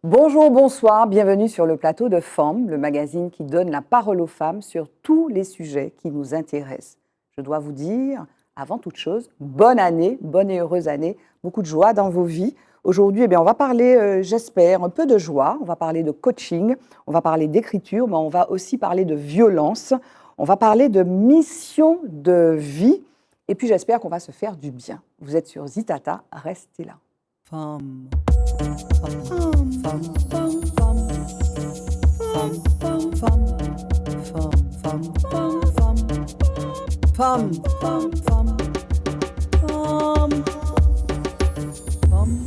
Bonjour, bonsoir, bienvenue sur le plateau de Femmes, le magazine qui donne la parole aux femmes sur tous les sujets qui nous intéressent. Je dois vous dire, avant toute chose, bonne année, bonne et heureuse année, beaucoup de joie dans vos vies. Aujourd'hui, on va parler, j'espère, un peu de joie, on va parler de coaching, on va parler d'écriture, mais on va aussi parler de violence, on va parler de mission de vie, et puis j'espère qu'on va se faire du bien. Vous êtes sur Zitata, restez là. Femme. Femme. Femme. Femme. Femme. Femme. Femme. Femme. Femme. Femme. Femme. Femme.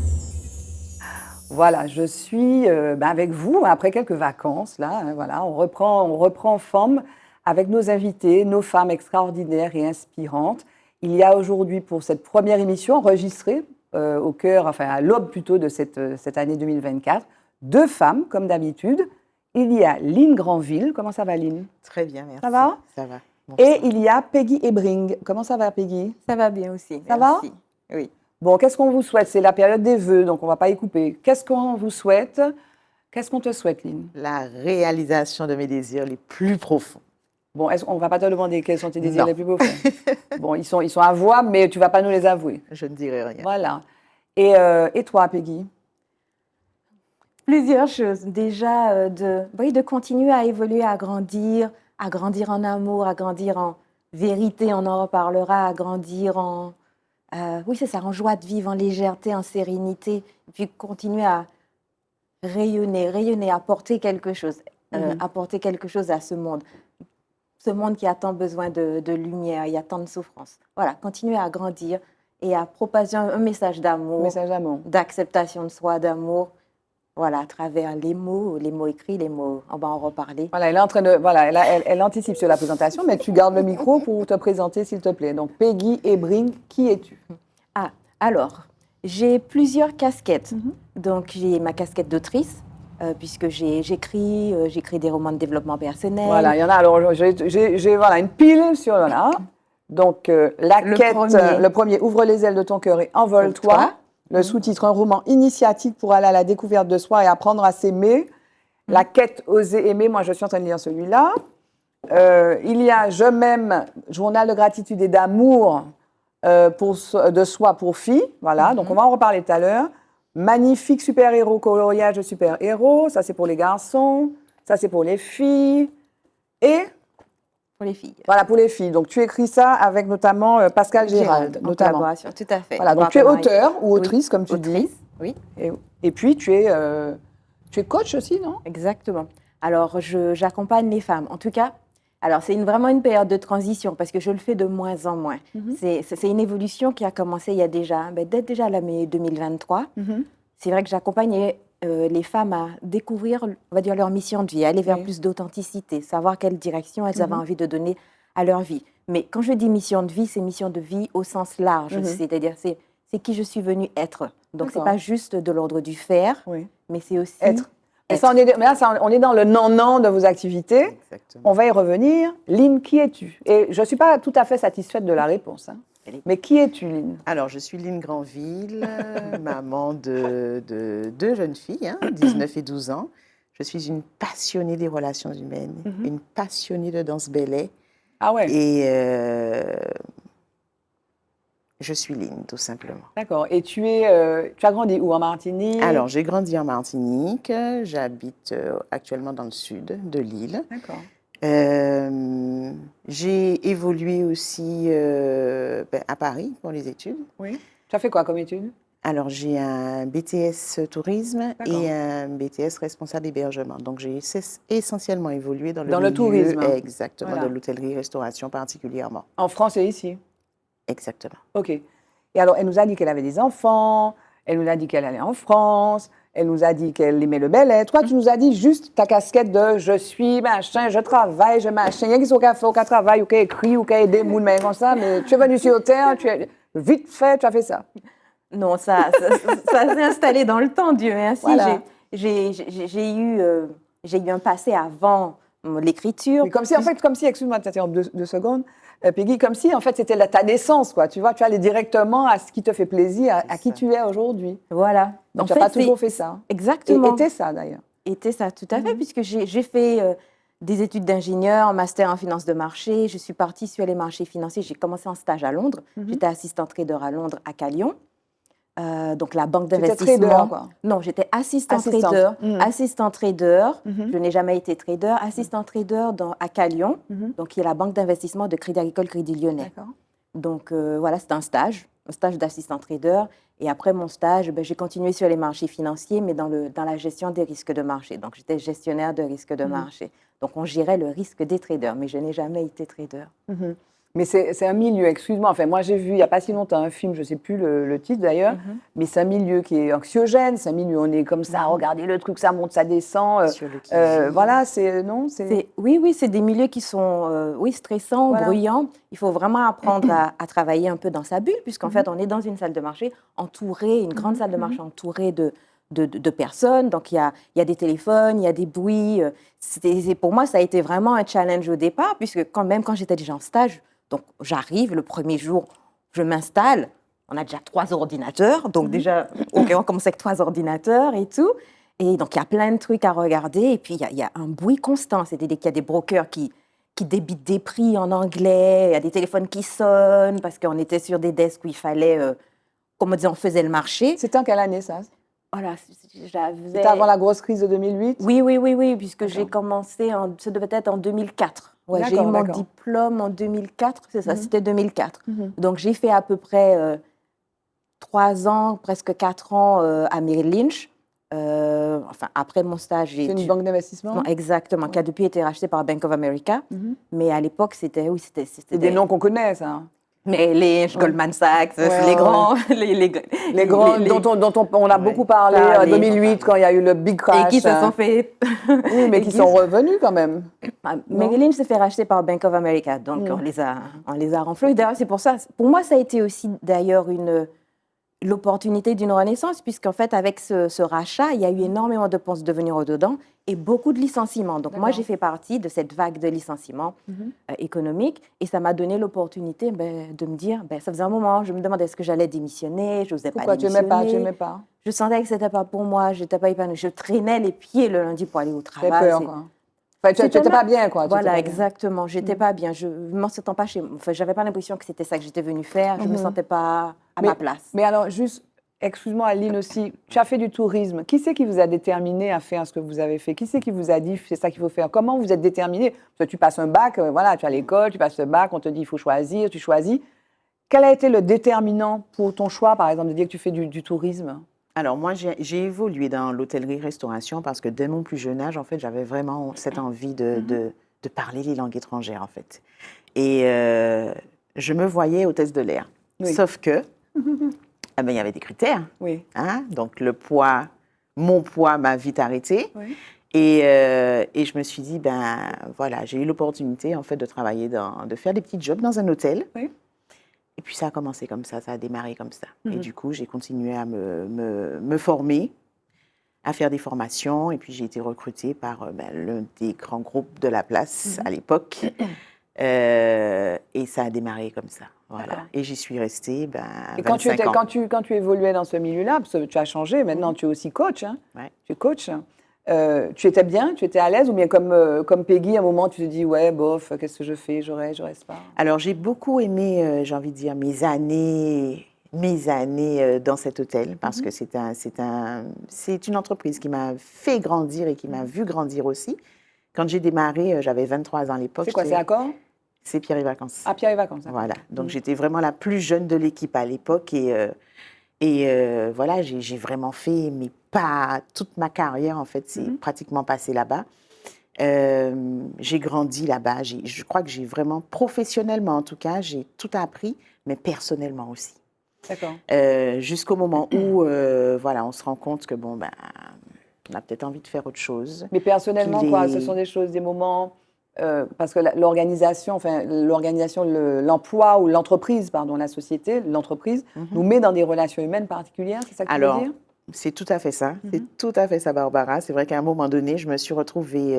Voilà, je suis avec vous après quelques vacances. Là, hein, voilà, on reprend Femmes avec nos invités, nos femmes extraordinaires et inspirantes. Il y a aujourd'hui pour cette première émission enregistrée au cœur, enfin à l'aube plutôt de cette année 2024, deux femmes comme d'habitude. Il y a Lynn Granville. Comment ça va, Lynn? Très bien, merci. Ça va? Ça va. Et il y a Peggy Ebring. Comment ça va, Peggy? Ça va bien aussi. Ça merci. va? Oui. Bon, qu'est-ce qu'on vous souhaite? C'est la période des vœux, donc on ne va pas y couper. Qu'est-ce qu'on vous souhaite? Qu'est-ce qu'on te souhaite, Lynn? La réalisation de mes désirs les plus profonds. Bon, on ne va pas te demander quels sont tes désirs Non. les plus profonds. Bon, ils sont avouables, mais tu ne vas pas nous les avouer. Je ne dirai rien. Voilà. Et toi, Peggy? Plusieurs choses. Déjà, de continuer à évoluer, à grandir en amour, à grandir en vérité, on en reparlera, à grandir en, en joie de vivre, en légèreté, en sérénité, et puis continuer à rayonner, apporter quelque chose à ce monde qui a tant besoin de lumière, il y a tant de souffrance. Voilà, continuer à grandir et à propager un message d'amour, d'acceptation de soi, d'amour. Voilà, à travers les mots écrits, les mots, on va en reparler. Voilà, elle anticipe sur la présentation, mais tu gardes le micro pour te présenter, s'il te plaît. Donc, Peggy Ebring, qui es-tu? Alors, j'ai plusieurs casquettes. Donc, j'ai ma casquette d'autrice, puisque j'écris des romans de développement personnel. Voilà, il y en a. Alors, j'ai une pile sur là. Donc, le premier, Ouvre les ailes de ton cœur et envole-toi. Le sous-titre, un roman initiatique pour aller à la découverte de soi et apprendre à s'aimer. La quête, oser aimer. Moi, je suis en train de lire celui-là. Il y a Je m'aime, journal de gratitude et d'amour de soi pour filles. Voilà, donc on va en reparler tout à l'heure. Magnifique super-héros, coloriage de super-héros. Ça, c'est pour les garçons. Ça, c'est pour les filles. Et pour les filles. Voilà, pour les filles. Donc, tu écris ça avec notamment Pascal Gérald. En collaboration, tout à fait. Voilà, donc tu es auteur ou autrice, comme tu dis. Oui. Et puis, tu es coach aussi, non? Exactement. Alors, j'accompagne les femmes. En tout cas, alors c'est vraiment une période de transition parce que je le fais de moins en moins. C'est une évolution qui a commencé il y a déjà, dès déjà l'année 2023. C'est vrai que j'accompagne les femmes à découvrir, on va dire, leur mission de vie, aller vers plus d'authenticité, savoir quelle direction elles avaient envie de donner à leur vie. Mais quand je dis mission de vie, c'est mission de vie au sens large, c'est-à-dire c'est qui je suis venue être. Donc, ce n'est pas juste de l'ordre du faire, mais c'est aussi être. Mais là, on est dans le non-non de vos activités. Exactement. On va y revenir. Lynn, qui es-tu? Et je ne suis pas tout à fait satisfaite de la réponse. Mais qui es-tu, Lynn? Alors, je suis Lynn Granville, maman de deux jeunes filles, 19 et 12 ans. Je suis une passionnée des relations humaines, une passionnée de danse ballet. Ah ouais. Et je suis Lynn, tout simplement. D'accord. Et tu as grandi où? En Martinique? Alors, j'ai grandi en Martinique. J'habite actuellement dans le sud de l'île. D'accord. J'ai évolué aussi à Paris pour les études. Oui. Tu as fait quoi comme études? Alors, j'ai un BTS tourisme et un BTS responsable hébergement. Donc, j'ai essentiellement évolué dans le tourisme. Exactement, Voilà. de l'hôtellerie-restauration particulièrement. En France et ici? Exactement. OK. Et alors, elle nous a dit qu'elle avait des enfants, elle nous a dit qu'elle allait en France, elle nous a dit qu'elle aimait le ballet. Toi, tu nous as dit juste ta casquette de « je suis machin, je travaille, je machin ». Il y a qui sont au travail ou qui écrit ou qui aide des moules, mais comme ça, mais tu es venu sur Terre, tu es vite fait, tu as fait ça. Non, ça s'est installé dans le temps, Dieu merci. Voilà. J'ai eu un passé avant l'écriture. Comme si, excuse-moi de t'interrompre deux secondes, Peggy, comme si, en fait, c'était ta naissance, quoi. Tu vois, tu allais directement à ce qui te fait plaisir, à qui ça. tu es aujourd'hui. Voilà. Donc, tu n'as pas toujours fait ça. Exactement. Et t'es ça, d'ailleurs. Était ça, tout à fait, puisque j'ai fait des études d'ingénieur, un master en finance de marché. Je suis partie sur les marchés financiers. J'ai commencé en stage à Londres. J'étais assistant trader à Londres, à Calion. Donc, la banque Tu étais d'investissement. trader, quoi. Non, j'étais assistant Assistante. trader. Mhm. Assistant trader. Mhm. Je n'ai jamais été trader. Assistant trader à Calion, donc qui est la banque d'investissement de Crédit Agricole, Crédit Lyonnais. D'accord. Donc, voilà, c'était un stage d'assistant trader. Et après mon stage, j'ai continué sur les marchés financiers, mais dans la gestion des risques de marché. Donc, j'étais gestionnaire de risques de marché. Donc, on gérait le risque des traders, mais je n'ai jamais été trader. Mhm. Mais c'est un milieu, excuse-moi, enfin, moi j'ai vu il n'y a pas si longtemps un film, je ne sais plus le titre d'ailleurs, mais c'est un milieu qui est anxiogène, c'est un milieu où on est comme ça, regardez le truc, ça monte, ça descend. Sur le qui-vive. Voilà, non, c'est... Oui, c'est des milieux qui sont stressants, Voilà. bruyants. Il faut vraiment apprendre à travailler un peu dans sa bulle, puisqu'en fait, on est dans une salle de marché entourée, une grande salle de marché entourée de personnes. Donc, il y a des téléphones, il y a des bruits. Pour moi, ça a été vraiment un challenge au départ, puisque même quand j'étais déjà en stage, donc j'arrive, le premier jour, je m'installe, on a déjà 3 ordinateurs, donc déjà, on commence avec 3 ordinateurs et tout. Et donc, il y a plein de trucs à regarder. Et puis, il y a un bruit constant. C'est-à-dire qu'il y a des brokers qui débitent des prix en anglais. Il y a des téléphones qui sonnent parce qu'on était sur des desks où il fallait, comme on disait, on faisait le marché. C'était en quelle année, ça? Voilà, C'était avant la grosse crise de 2008? Oui, puisque D'accord. j'ai commencé, ça devait être en 2004. Ouais, j'ai eu D'accord, mon d'accord. diplôme en 2004, c'est ça, c'était 2004. Donc, j'ai fait à peu près 3 ans, presque 4 ans à Merrill Lynch. Enfin, après mon stage, C'est une banque d'investissement? Non, exactement, qui a depuis été rachetée par Bank of America. Mais à l'époque, c'était C'est des noms qu'on connaît, ça. Mais Lynch, Goldman Sachs, Ouais, les grands, Les grands dont on a beaucoup parlé en 2008 quand il y a eu le big crash. et qui se sont fait. Oui, mais qui sont revenus quand même. Merrill Lynch s'est fait racheter par Bank of America, donc on les a renfloués. D'ailleurs, c'est pour ça. Pour moi, ça a été aussi d'ailleurs l'opportunité d'une renaissance, puisqu'en fait, avec ce rachat, il y a eu énormément de postes devenir au-dedans et beaucoup de licenciements. Donc, moi, j'ai fait partie de cette vague de licenciements économiques et ça m'a donné l'opportunité de me dire, ça faisait un moment, je me demandais est-ce que j'allais démissionner, je n'osais pas Pourquoi démissionner. tu n'aimais pas? Je sentais que ce n'était pas pour moi, je n'étais pas épanouie. Je traînais les pieds le lundi pour aller au travail. T'avais peur, quoi. Enfin, tu n'étais pas bien, quoi. Voilà, exactement. J'étais pas bien. Je ne me sentais pas chez moi. Enfin, j'avais pas l'impression que c'était ça que j'étais venue faire. Je me sentais pas à ma place. Mais alors, juste, excuse-moi, Aline aussi, tu as fait du tourisme. Qui c'est qui vous a déterminé à faire ce que vous avez fait? Qui c'est qui vous a dit c'est ça qu'il faut faire? Comment vous êtes déterminé? Parce que tu passes un bac, voilà, tu as l'école, tu passes le bac, on te dit il faut choisir, tu choisis. Quel a été le déterminant pour ton choix, par exemple, de dire que tu fais du tourisme? Alors, moi, j'ai évolué dans l'hôtellerie-restauration parce que dès mon plus jeune âge, en fait, j'avais vraiment cette envie de parler les langues étrangères, en fait. Et je me voyais hôtesse de l'air. Oui. Sauf que, il y avait des critères. Oui. Hein? Donc, mon poids m'a vite arrêtée. Oui. Et je me suis dit, voilà, j'ai eu l'opportunité, en fait, de travailler, de faire des petits jobs dans un hôtel. Oui. Et puis, ça a commencé comme ça a démarré comme ça. Et du coup, j'ai continué à me former, à faire des formations. Et puis, j'ai été recrutée par l'un des grands groupes de la place à l'époque. Et ça a démarré comme ça. Voilà. Et j'y suis restée Et 25 ans. quand tu évoluais dans ce milieu-là, parce que tu as changé, maintenant tu es aussi coach. Hein. Ouais. Tu es coach. Tu étais bien, tu étais à l'aise, ou bien comme Peggy, à un moment, tu te dis, ouais, bof, qu'est-ce que je fais, je reste pas. Alors, j'ai beaucoup aimé, j'ai envie de dire, mes années dans cet hôtel, parce que c'est une entreprise qui m'a fait grandir et qui m'a vu grandir aussi. Quand j'ai démarré, j'avais 23 ans à l'époque. C'est quoi, c'est Accor? C'est Pierre et Vacances. Ah, Pierre et Vacances. D'accord. Voilà. Donc, j'étais vraiment la plus jeune de l'équipe à l'époque. Et voilà, j'ai vraiment fait, mais pas toute ma carrière, en fait, c'est pratiquement passé là-bas. J'ai grandi là-bas. Je crois que j'ai vraiment, professionnellement en tout cas, j'ai tout appris, mais personnellement aussi. D'accord. Jusqu'au moment où, voilà, on se rend compte que, on a peut-être envie de faire autre chose. Mais personnellement, quoi, ce sont des choses, des moments... parce que l'organisation, l'emploi ou l'entreprise, pardon, la société, l'entreprise, nous met dans des relations humaines particulières, c'est ça que tu veux dire? C'est tout à fait ça. C'est tout à fait ça, Barbara. C'est vrai qu'à un moment donné, je me suis retrouvée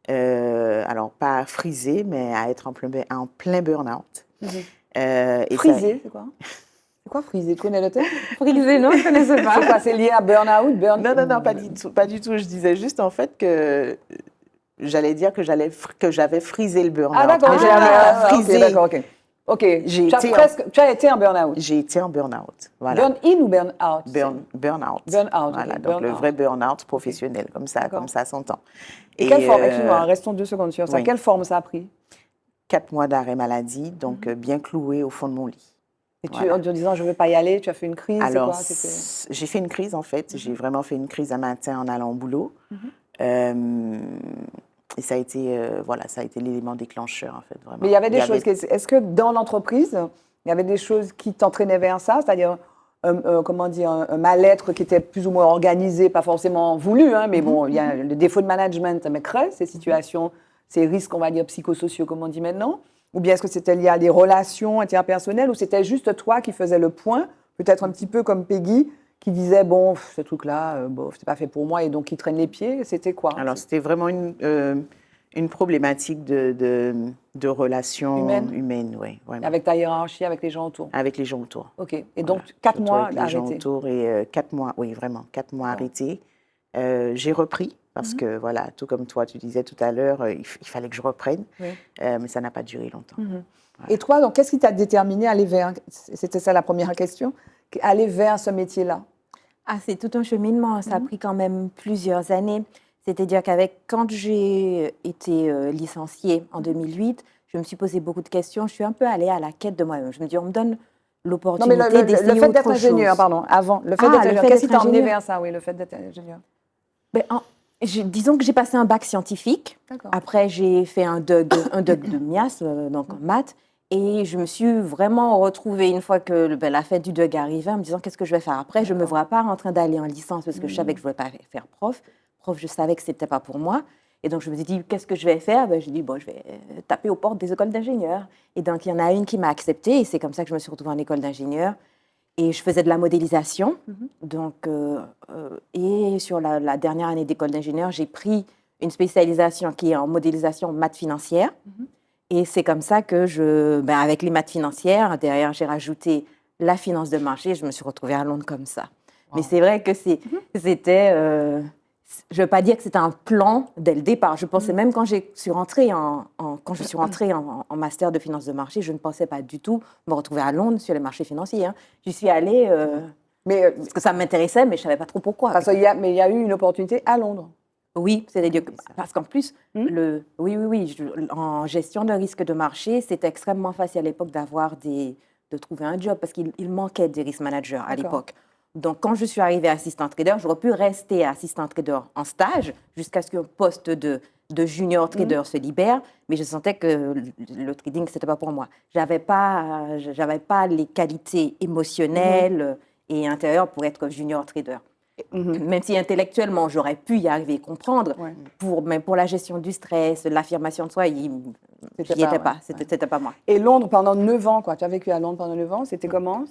Alors, pas frisé, mais à être en plein burn-out. Et Frisé, c'est quoi? C'est quoi frisé? Tu connais le terme? Frisé, non, je ne connaissais pas. C'est quoi? C'est lié à burn-out? Non, pas du tout, pas du tout. Je disais juste en fait que j'allais dire que j'avais frisé le burn-out. Ah, d'accord. Mais j'avais pas Ok, frisé. d'accord, ok. Ok, J'ai tu as été en burn-out. J'ai été en burn-out. Voilà. Burn-in ou burn-out? Burn-out. Burn-out, Voilà, ok, donc le burn-out. vrai burn-out professionnel, comme D'accord. ça s'entend. Et quelle forme? Excuse-moi, restons 2 secondes sur ça. oui. Quelle forme ça a pris? 4 mois d'arrêt maladie, donc bien cloué au fond de mon lit. Et tu, Voilà. en te disant, je ne veux pas y aller, tu as fait une crise? Alors, c'est quoi? j'ai fait une crise, en fait. J'ai vraiment fait une crise un matin en allant au boulot. Et ça a été, ça a été l'élément déclencheur, en fait, vraiment. Mais il y avait des choses. Est-ce que dans l'entreprise, il y avait des choses qui t'entraînaient vers ça? C'est-à-dire, comment dire, un mal-être qui était plus ou moins organisé, pas forcément voulu, hein, mais bon, il y a le défaut de management, ça me crée ces situations, ces risques, on va dire, psychosociaux, comme on dit maintenant. Ou bien est-ce que c'était lié à des relations interpersonnelles ou c'était juste toi qui faisais le point, peut-être un petit peu comme Peggy, qui disait, bon, ce truc-là, c'est pas fait pour moi et donc qui traîne les pieds? C'était quoi? Alors, c'était vraiment une problématique de relations humaines, oui. Avec ta hiérarchie, avec les gens autour? Avec les gens autour. OK. Et donc, 4 mois avec les gens arrêtés? autour et 4 mois, oui, vraiment, 4 mois arrêtés. J'ai repris parce que, voilà, tout comme toi, tu disais tout à l'heure, il fallait que je reprenne, mais ça n'a pas duré longtemps. Voilà. Et toi, donc, qu'est-ce qui t'a déterminé à aller vers, c'était ça la première question, aller vers ce métier-là? Ah, c'est tout un cheminement. Ça a pris quand même plusieurs années. C'est-à-dire quand j'ai été licenciée en 2008, je me suis posé beaucoup de questions. Je suis un peu allée à la quête de moi-même. Je me dis, on me donne l'opportunité d'essayer le fait d'être autre ingénieur, chose. pardon, avant. Le fait Ah, d'être le ingénieur. fait Qu'est-ce qui d'être t'a emmené ingénieur. vers ça, oui, le fait d'être ingénieur? Disons que j'ai passé un bac scientifique. D'accord. Après, j'ai fait un DUG de MIAS, donc en maths. Et je me suis vraiment retrouvée une fois que la fête du DUG arrivait en me disant qu'est-ce que je vais faire après. Je ne me vois pas en train d'aller en licence parce que je savais que je ne voulais pas faire prof. Prof, je savais que ce n'était pas pour moi. Et donc, je me suis dit, qu'est-ce que je vais faire? J'ai dit, bon, je vais taper aux portes des écoles d'ingénieurs. Et donc, il y en a une qui m'a acceptée. Et c'est comme ça que je me suis retrouvée en école d'ingénieur. Et je faisais de la modélisation. Donc, et sur la dernière année d'école d'ingénieur, j'ai pris une spécialisation qui est en modélisation maths financière. Et c'est comme ça que avec les maths financières, derrière, j'ai rajouté la finance de marché. Je me suis retrouvée à Londres comme ça. Mais c'est vrai que c'était... je ne veux pas dire que c'était un plan dès le départ. Je pensais même quand je suis rentrée en master de finance de marché, je ne pensais pas du tout me retrouver à Londres sur les marchés financiers. Hein. J'y suis allée parce que ça m'intéressait, mais je ne savais pas trop pourquoi. Mais il y a eu une opportunité à Londres. Oui, c'est-à-dire parce qu'en plus, en gestion de risque de marché, c'était extrêmement facile à l'époque de trouver un job parce qu'il manquait des risk managers à l'époque. Donc, quand je suis arrivée assistant trader, j'aurais pu rester assistant trader en stage jusqu'à ce qu'un poste de junior trader se libère, mais je sentais que le trading, ce n'était pas pour moi. J'avais pas les qualités émotionnelles et intérieures pour être junior trader. Même si intellectuellement, j'aurais pu y arriver et comprendre, mais pour la gestion du stress, l'affirmation de soi, j'y étais pas. C'était pas moi. Et Londres pendant 9 ans, quoi. Tu as vécu à Londres pendant 9 ans. C'était comment?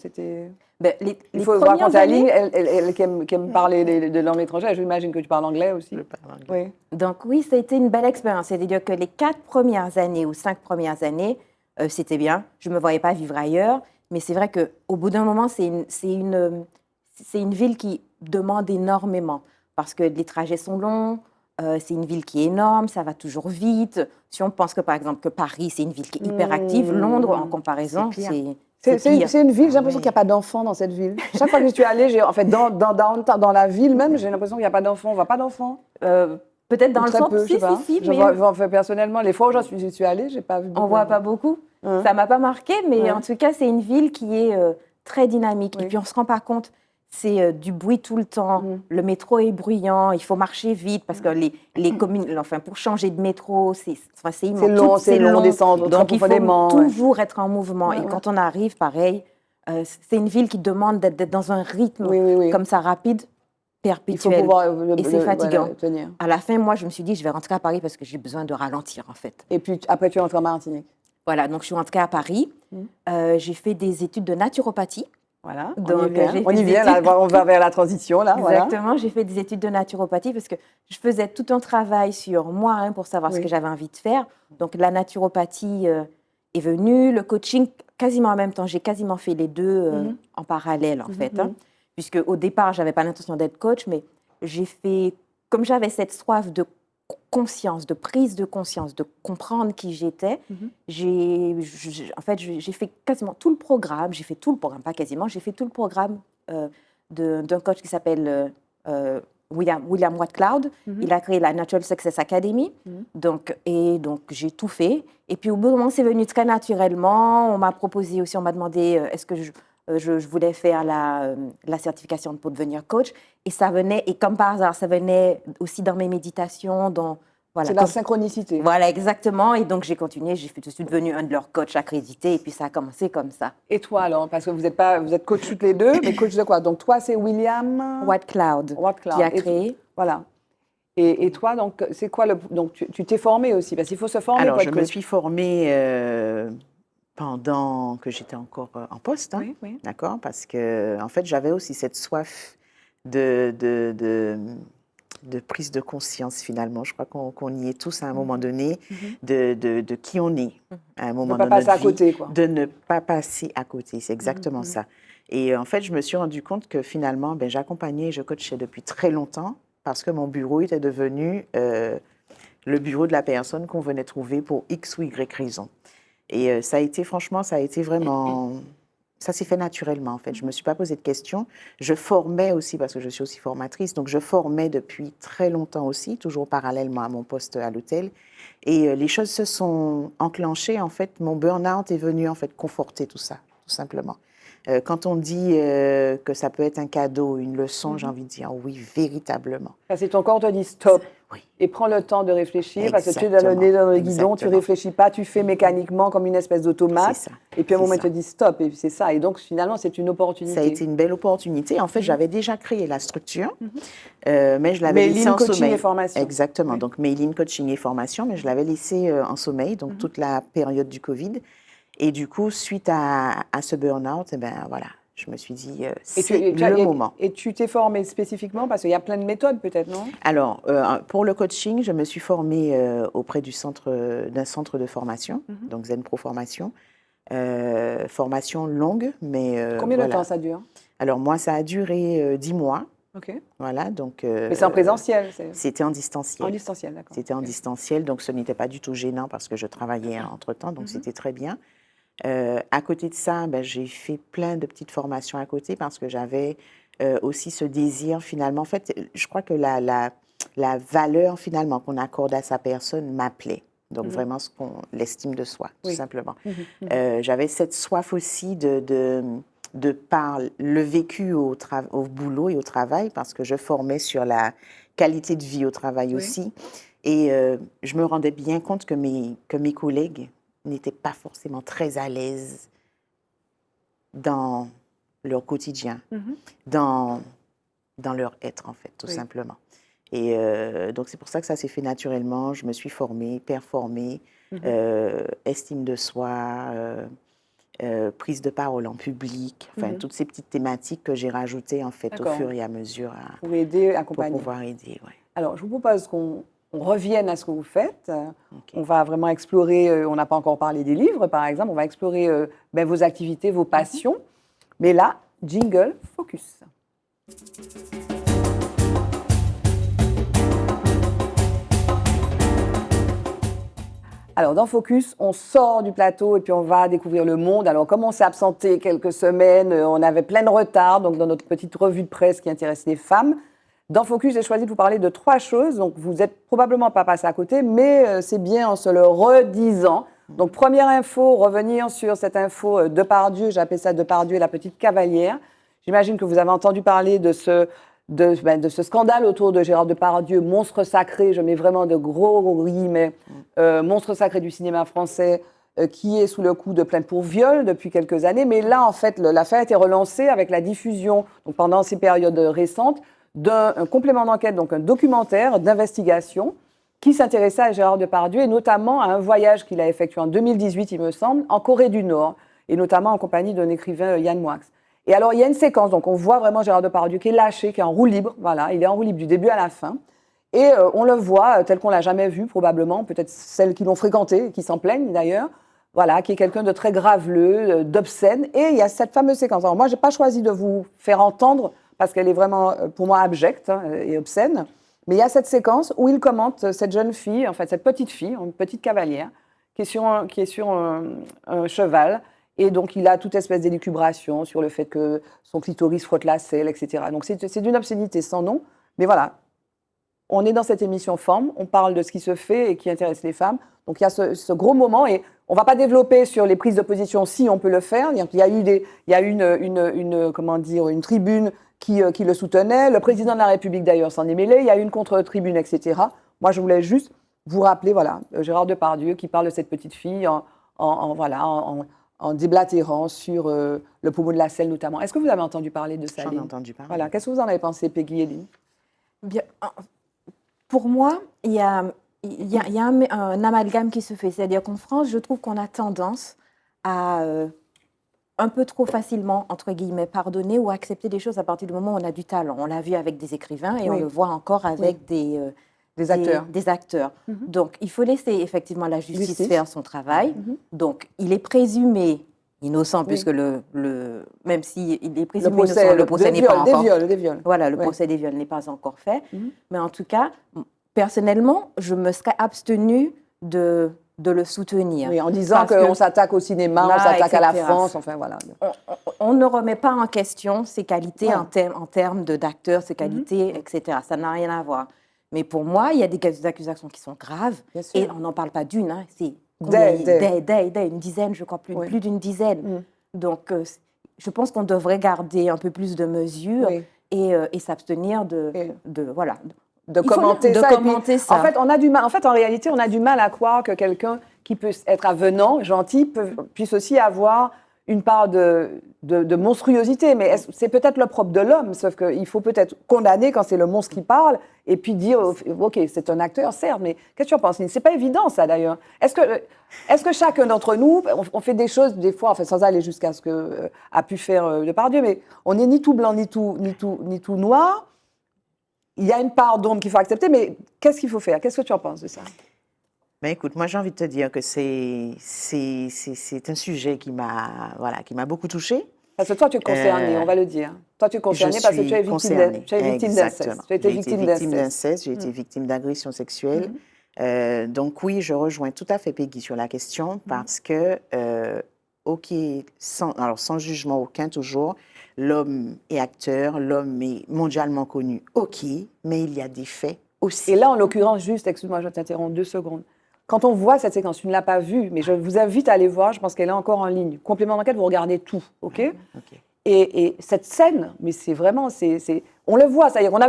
Il faut raconter à Aline, elle qui aime parler de langue étrangère. J'imagine que tu parles anglais aussi. Je parle anglais. Oui. Donc oui, ça a été une belle expérience. C'est-à-dire que les 4 premières années ou 5 premières années, c'était bien. Je ne me voyais pas vivre ailleurs. Mais c'est vrai qu'au bout d'un moment, c'est une ville qui demande énormément parce que les trajets sont longs, c'est une ville qui est énorme, ça va toujours vite. Si on pense que, par exemple, que Paris, c'est une ville qui est hyper active, Londres, en comparaison, c'est pire. C'est une ville, j'ai l'impression qu'il n'y a pas d'enfants dans cette ville. Chaque fois que je suis allée, en fait, dans la ville même, j'ai l'impression qu'il n'y a pas d'enfants. On ne voit pas d'enfants. Peut-être dans le très centre, peu, je sais pas. si, je vois personnellement, les fois où j'y suis allée, j'ai pas vu beaucoup. On ne voit pas beaucoup. Ça ne m'a pas marqué, mais en tout cas, c'est une ville qui est très dynamique. Et puis, on ne se rend pas compte. C'est du bruit tout le temps. Le métro est bruyant. Il faut marcher vite parce que les communes, enfin, pour changer de métro, c'est immense. C'est long, descendre donc il faut profondément. toujours être en mouvement. Et quand on arrive, pareil, c'est une ville qui demande d'être dans un rythme comme ça rapide, perpétuel. Il faut pouvoir et c'est fatigant. tenir. À la fin, moi, je me suis dit, je vais rentrer à Paris parce que j'ai besoin de ralentir, en fait. Et puis après, tu es rentrée en Martinique. Voilà, donc je suis rentrée à Paris. J'ai fait des études de naturopathie. Voilà, Donc, j'ai on fait y des vient, là, études. on va vers la transition, là. Voilà. Exactement, j'ai fait des études de naturopathie parce que je faisais tout un travail sur moi pour savoir ce Oui. que j'avais envie de faire. Donc la naturopathie est venue, le coaching quasiment en même temps. J'ai quasiment fait les deux en parallèle en fait. Hein, puisque au départ, j'avais pas l'intention d'être coach, mais j'ai fait, comme j'avais cette soif de conscience, de prise de conscience, de comprendre qui j'étais, en fait, j'ai fait quasiment tout le programme, j'ai fait tout le programme, pas quasiment, j'ai fait tout le programme d'un coach qui s'appelle William Whitecloud. Il a créé la Natural Success Academy. Donc j'ai tout fait. Et puis, au bout d'un moment, c'est venu très naturellement. On m'a proposé aussi, on m'a demandé est-ce que je voulais faire la certification pour devenir coach. Et ça venait, et comme par hasard, ça venait aussi dans mes méditations. Voilà, C'est la synchronicité. Voilà, exactement. Et donc, j'ai continué. Je suis devenue un de leurs coachs accrédités. Et puis, ça a commencé comme ça. Et toi, alors, parce que vous êtes coach toutes les deux, mais coach de quoi? Donc, toi, c'est William Whitecloud qui a créé. Voilà. Et toi, donc, c'est quoi donc, tu t'es formée aussi, parce qu'il faut se former. Alors, pour je être me coach. suis formée pendant que j'étais encore en poste, hein, Oui. d'accord, parce que en fait, j'avais aussi cette soif de prise de conscience finalement. Je crois qu'on y est tous à un moment donné, de qui on est à un moment Ne pas de passer notre à vie, côté, quoi. de ne pas passer à côté. C'est exactement ça. Et en fait, je me suis rendu compte que finalement, j'accompagnais et je coachais depuis très longtemps parce que mon bureau était devenu le bureau de la personne qu'on venait trouver pour X ou Y raison. Et ça a été vraiment... Ça s'est fait naturellement, en fait. Je ne me suis pas posé de questions. Je formais aussi, parce que je suis aussi formatrice, donc je formais depuis très longtemps aussi, toujours parallèlement à mon poste à l'hôtel. Et les choses se sont enclenchées, en fait. Mon burn-out est venu, en fait, conforter tout ça, tout simplement. Quand on dit que ça peut être un cadeau, une leçon, j'ai envie de dire oui, véritablement. Parce que ton corps te dit stop. Oui. Et prends le temps de réfléchir, parce que tu es Exactement. le nez dans le guidon, tu ne Exactement. réfléchis pas, tu fais mécaniquement comme une espèce d'automate. C'est ça. Et puis à un C'est moment, il ça. te dit stop. Et c'est ça. Et donc, finalement, c'est une opportunité. Ça a été une belle opportunité. En fait, j'avais déjà créé la structure, mais je l'avais laissée Mailing en Coaching sommeil. et Formation. Exactement. Oui. Donc, Mailing Coaching et Formation, mais je l'avais laissée en sommeil, donc toute la période du Covid. Et du coup, suite à ce burn-out, voilà, je me suis dit, c'est le moment. Et tu t'es formée spécifiquement, parce qu'il y a plein de méthodes peut-être, non? Alors, pour le coaching, je me suis formée auprès d'un centre de formation, donc Zen Pro Formation. Formation longue, mais Combien de temps ça dure? Alors, moi, ça a duré 10 mois. OK. Voilà, donc... Mais c'est en présentiel? C'était en distanciel. En distanciel, d'accord. C'était en distanciel, donc ce n'était pas du tout gênant parce que je travaillais entre-temps, donc c'était très bien. À côté de ça, j'ai fait plein de petites formations à côté parce que j'avais aussi ce désir finalement. En fait, je crois que la valeur finalement qu'on accorde à sa personne m'appelait. Donc vraiment l'estime de soi, tout simplement. J'avais cette soif aussi de par le vécu au boulot et au travail, parce que je formais sur la qualité de vie au travail aussi. Et je me rendais bien compte que mes collègues n'étaient pas forcément très à l'aise dans leur quotidien, dans leur être, en fait, tout simplement. Et donc, c'est pour ça que ça s'est fait naturellement. Je me suis formée, performée, estime de soi, prise de parole en public, enfin, toutes ces petites thématiques que j'ai rajoutées, en fait, au fur et à mesure. Pour aider, accompagner. Pour pouvoir aider, oui. Alors, je vous propose qu'on revienne à ce que vous faites. On va vraiment explorer, on n'a pas encore parlé des livres, par exemple, on va explorer vos activités, vos passions. Mais là, jingle, focus. Alors, dans Focus, on sort du plateau et puis on va découvrir le monde. Alors, comme on s'est absenté quelques semaines, on avait plein de retard, donc dans notre petite revue de presse qui intéresse les femmes, dans Focus, j'ai choisi de vous parler de 3 choses. Donc, vous n'êtes probablement pas passé à côté, mais c'est bien en se le redisant. Donc, première info, revenir sur cette info Depardieu, j'appelle ça Depardieu et la petite cavalière. J'imagine que vous avez entendu parler de ce scandale autour de Gérard Depardieu, monstre sacré, je mets vraiment de gros guillemets, monstre sacré du cinéma français, qui est sous le coup de plainte pour viol depuis quelques années. Mais là, en fait, l'affaire a été relancée avec la diffusion, donc pendant ces périodes récentes, d'un complément d'enquête, donc un documentaire d'investigation qui s'intéressait à Gérard Depardieu et notamment à un voyage qu'il a effectué en 2018, il me semble, en Corée du Nord, et notamment en compagnie d'un écrivain, Yann Moix. Et alors, il y a une séquence, donc on voit vraiment Gérard Depardieu qui est lâché, qui est en roue libre, voilà, il est en roue libre du début à la fin. Et on le voit tel qu'on l'a jamais vu, probablement, peut-être celles qui l'ont fréquenté, qui s'en plaignent d'ailleurs, voilà, qui est quelqu'un de très graveleux, d'obscène. Et il y a cette fameuse séquence. Alors moi, je n'ai pas choisi de vous faire entendre, parce qu'elle est vraiment, pour moi, abjecte et obscène. Mais il y a cette séquence où il commente cette jeune fille, en fait, cette petite fille, une petite cavalière, qui est sur un cheval. Et donc, il a toute espèce d'élucubration sur le fait que son clitoris frotte la selle, etc. Donc, c'est d'une obscénité sans nom. Mais voilà, on est dans cette émission Forme, on parle de ce qui se fait et qui intéresse les femmes. Donc, il y a ce gros moment et on ne va pas développer sur les prises de position si on peut le faire. Il y a eu une tribune qui le soutenait. Le président de la République, d'ailleurs, s'en est mêlé. Il y a eu une contre-tribune, etc. Moi, je voulais juste vous rappeler, voilà, Gérard Depardieu qui parle de cette petite fille en déblatérant sur le pommeau de la selle, notamment. Est-ce que vous avez entendu parler de ça, J'en ai Lynn? entendu parler. Voilà. Qu'est-ce que vous en avez pensé, Peggy et Lynn? Bien, pour moi, il y a un amalgame qui se fait. C'est-à-dire qu'en France, je trouve qu'on a tendance à un peu trop facilement, entre guillemets, pardonner ou accepter des choses à partir du moment où on a du talent. On l'a vu avec des écrivains et on Oui. le voit encore avec des acteurs. Des acteurs. Mhm. Donc, il faut laisser effectivement la justice Justice. faire son travail. Mhm. Donc, il est présumé innocent, Oui. puisque même s'il est Le présumé procès, innocent, le procès n'est pas encore... des viols. Voilà, le Ouais. procès des viols n'est pas encore fait. Mhm. Mais en tout cas, personnellement, je me serais abstenue de le soutenir. Oui, en disant Parce qu'on s'attaque au cinéma, on Là, s'attaque à la etc. France, enfin voilà. On ne remet pas en question ses qualités Ouais. en termes d'acteur, ses qualités, etc. Ça n'a rien à voir. Mais pour moi, il y a des accusations qui sont graves. Bien sûr. Et on n'en parle pas d'une, hein, c'est une dizaine, je crois, Oui. plus d'une dizaine. Mm. Donc, je pense qu'on devrait garder un peu plus de mesures Oui. et s'abstenir Et- voilà. De Il faut commenter de ça. Et puis, commenter ça. En fait, on a du mal. En fait, en réalité, on a du mal à croire que quelqu'un qui peut être avenant, gentil, puisse aussi avoir une part de monstruosité. Mais c'est peut-être le propre de l'homme, sauf qu'il faut peut-être condamner quand c'est le monstre qui parle et puis dire, OK, c'est un acteur, certes, mais qu'est-ce que tu en penses, Lynn? C'est pas évident, ça, d'ailleurs. Est-ce que chacun d'entre nous, on fait des choses, des fois, enfin, sans aller jusqu'à ce que a pu faire Depardieu, mais on n'est ni tout blanc, ni tout noir. Il y a une part d'ombre qu'il faut accepter, mais qu'est-ce qu'il faut faire? Qu'est-ce que tu en penses de ça? Ben écoute, moi j'ai envie de te dire que c'est un sujet qui m'a beaucoup touchée. Parce que toi, tu es concerné, on va le dire. Toi, tu es concerné parce que tu es victime d'inceste. Tu as été victime d'inceste. J'ai été victime d'agression sexuelle. Donc oui, je rejoins tout à fait Peggy sur la question parce que, OK, sans jugement aucun toujours, l'homme est acteur, l'homme est mondialement connu, OK, mais il y a des faits aussi. Et là, en l'occurrence, juste, excuse-moi, je t'interromps 2 secondes. Quand on voit cette séquence, tu ne l'as pas vue, mais je vous invite à aller voir, je pense qu'elle est encore en ligne. Complément d'enquête, vous regardez tout, OK? OK. Et cette scène, mais c'est vraiment, on le voit, c'est-à-dire qu'on n'a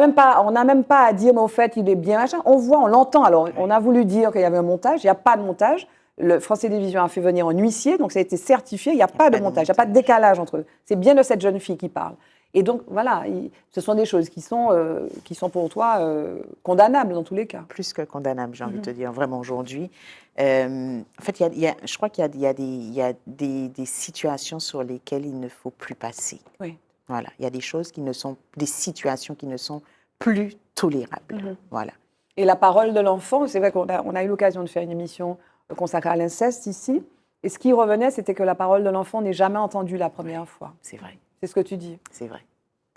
même pas à dire, mais au fait, il est bien, machin. On voit, on l'entend. Alors, on a voulu dire qu'il y avait un montage, il n'y a pas de montage. Le France Télévisions a fait venir un huissier, donc ça a été certifié, il n'y a pas de montage, il n'y a pas de décalage entre eux. C'est bien de cette jeune fille qui parle. Et donc, voilà, ce sont des choses qui sont pour toi condamnables dans tous les cas. Plus que condamnable, j'ai envie de te dire, vraiment aujourd'hui. En fait, je crois qu'il y a des situations sur lesquelles il ne faut plus passer. Oui. Voilà, il y a des situations qui ne sont plus tolérables. Voilà. Et la parole de l'enfant, c'est vrai qu'on a eu l'occasion de faire une émission consacrée à l'inceste ici. Et ce qui revenait, c'était que la parole de l'enfant n'est jamais entendue la première fois. C'est vrai, C'est ce que tu dis. c'est vrai.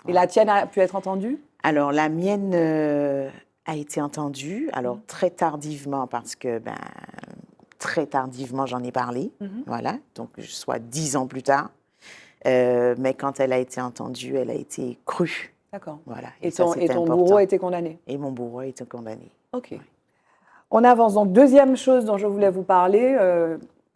Et la tienne a pu être entendue? Alors, la mienne a été entendue, alors très tardivement, parce que, très tardivement, j'en ai parlé, voilà, donc soit 10 ans plus tard. Mais quand elle a été entendue, elle a été crue. D'accord. Voilà. Et ça, ton c'était important. bourreau a été condamné? Et mon bourreau a été condamné. OK. On avance. Donc, deuxième chose dont je voulais vous parler,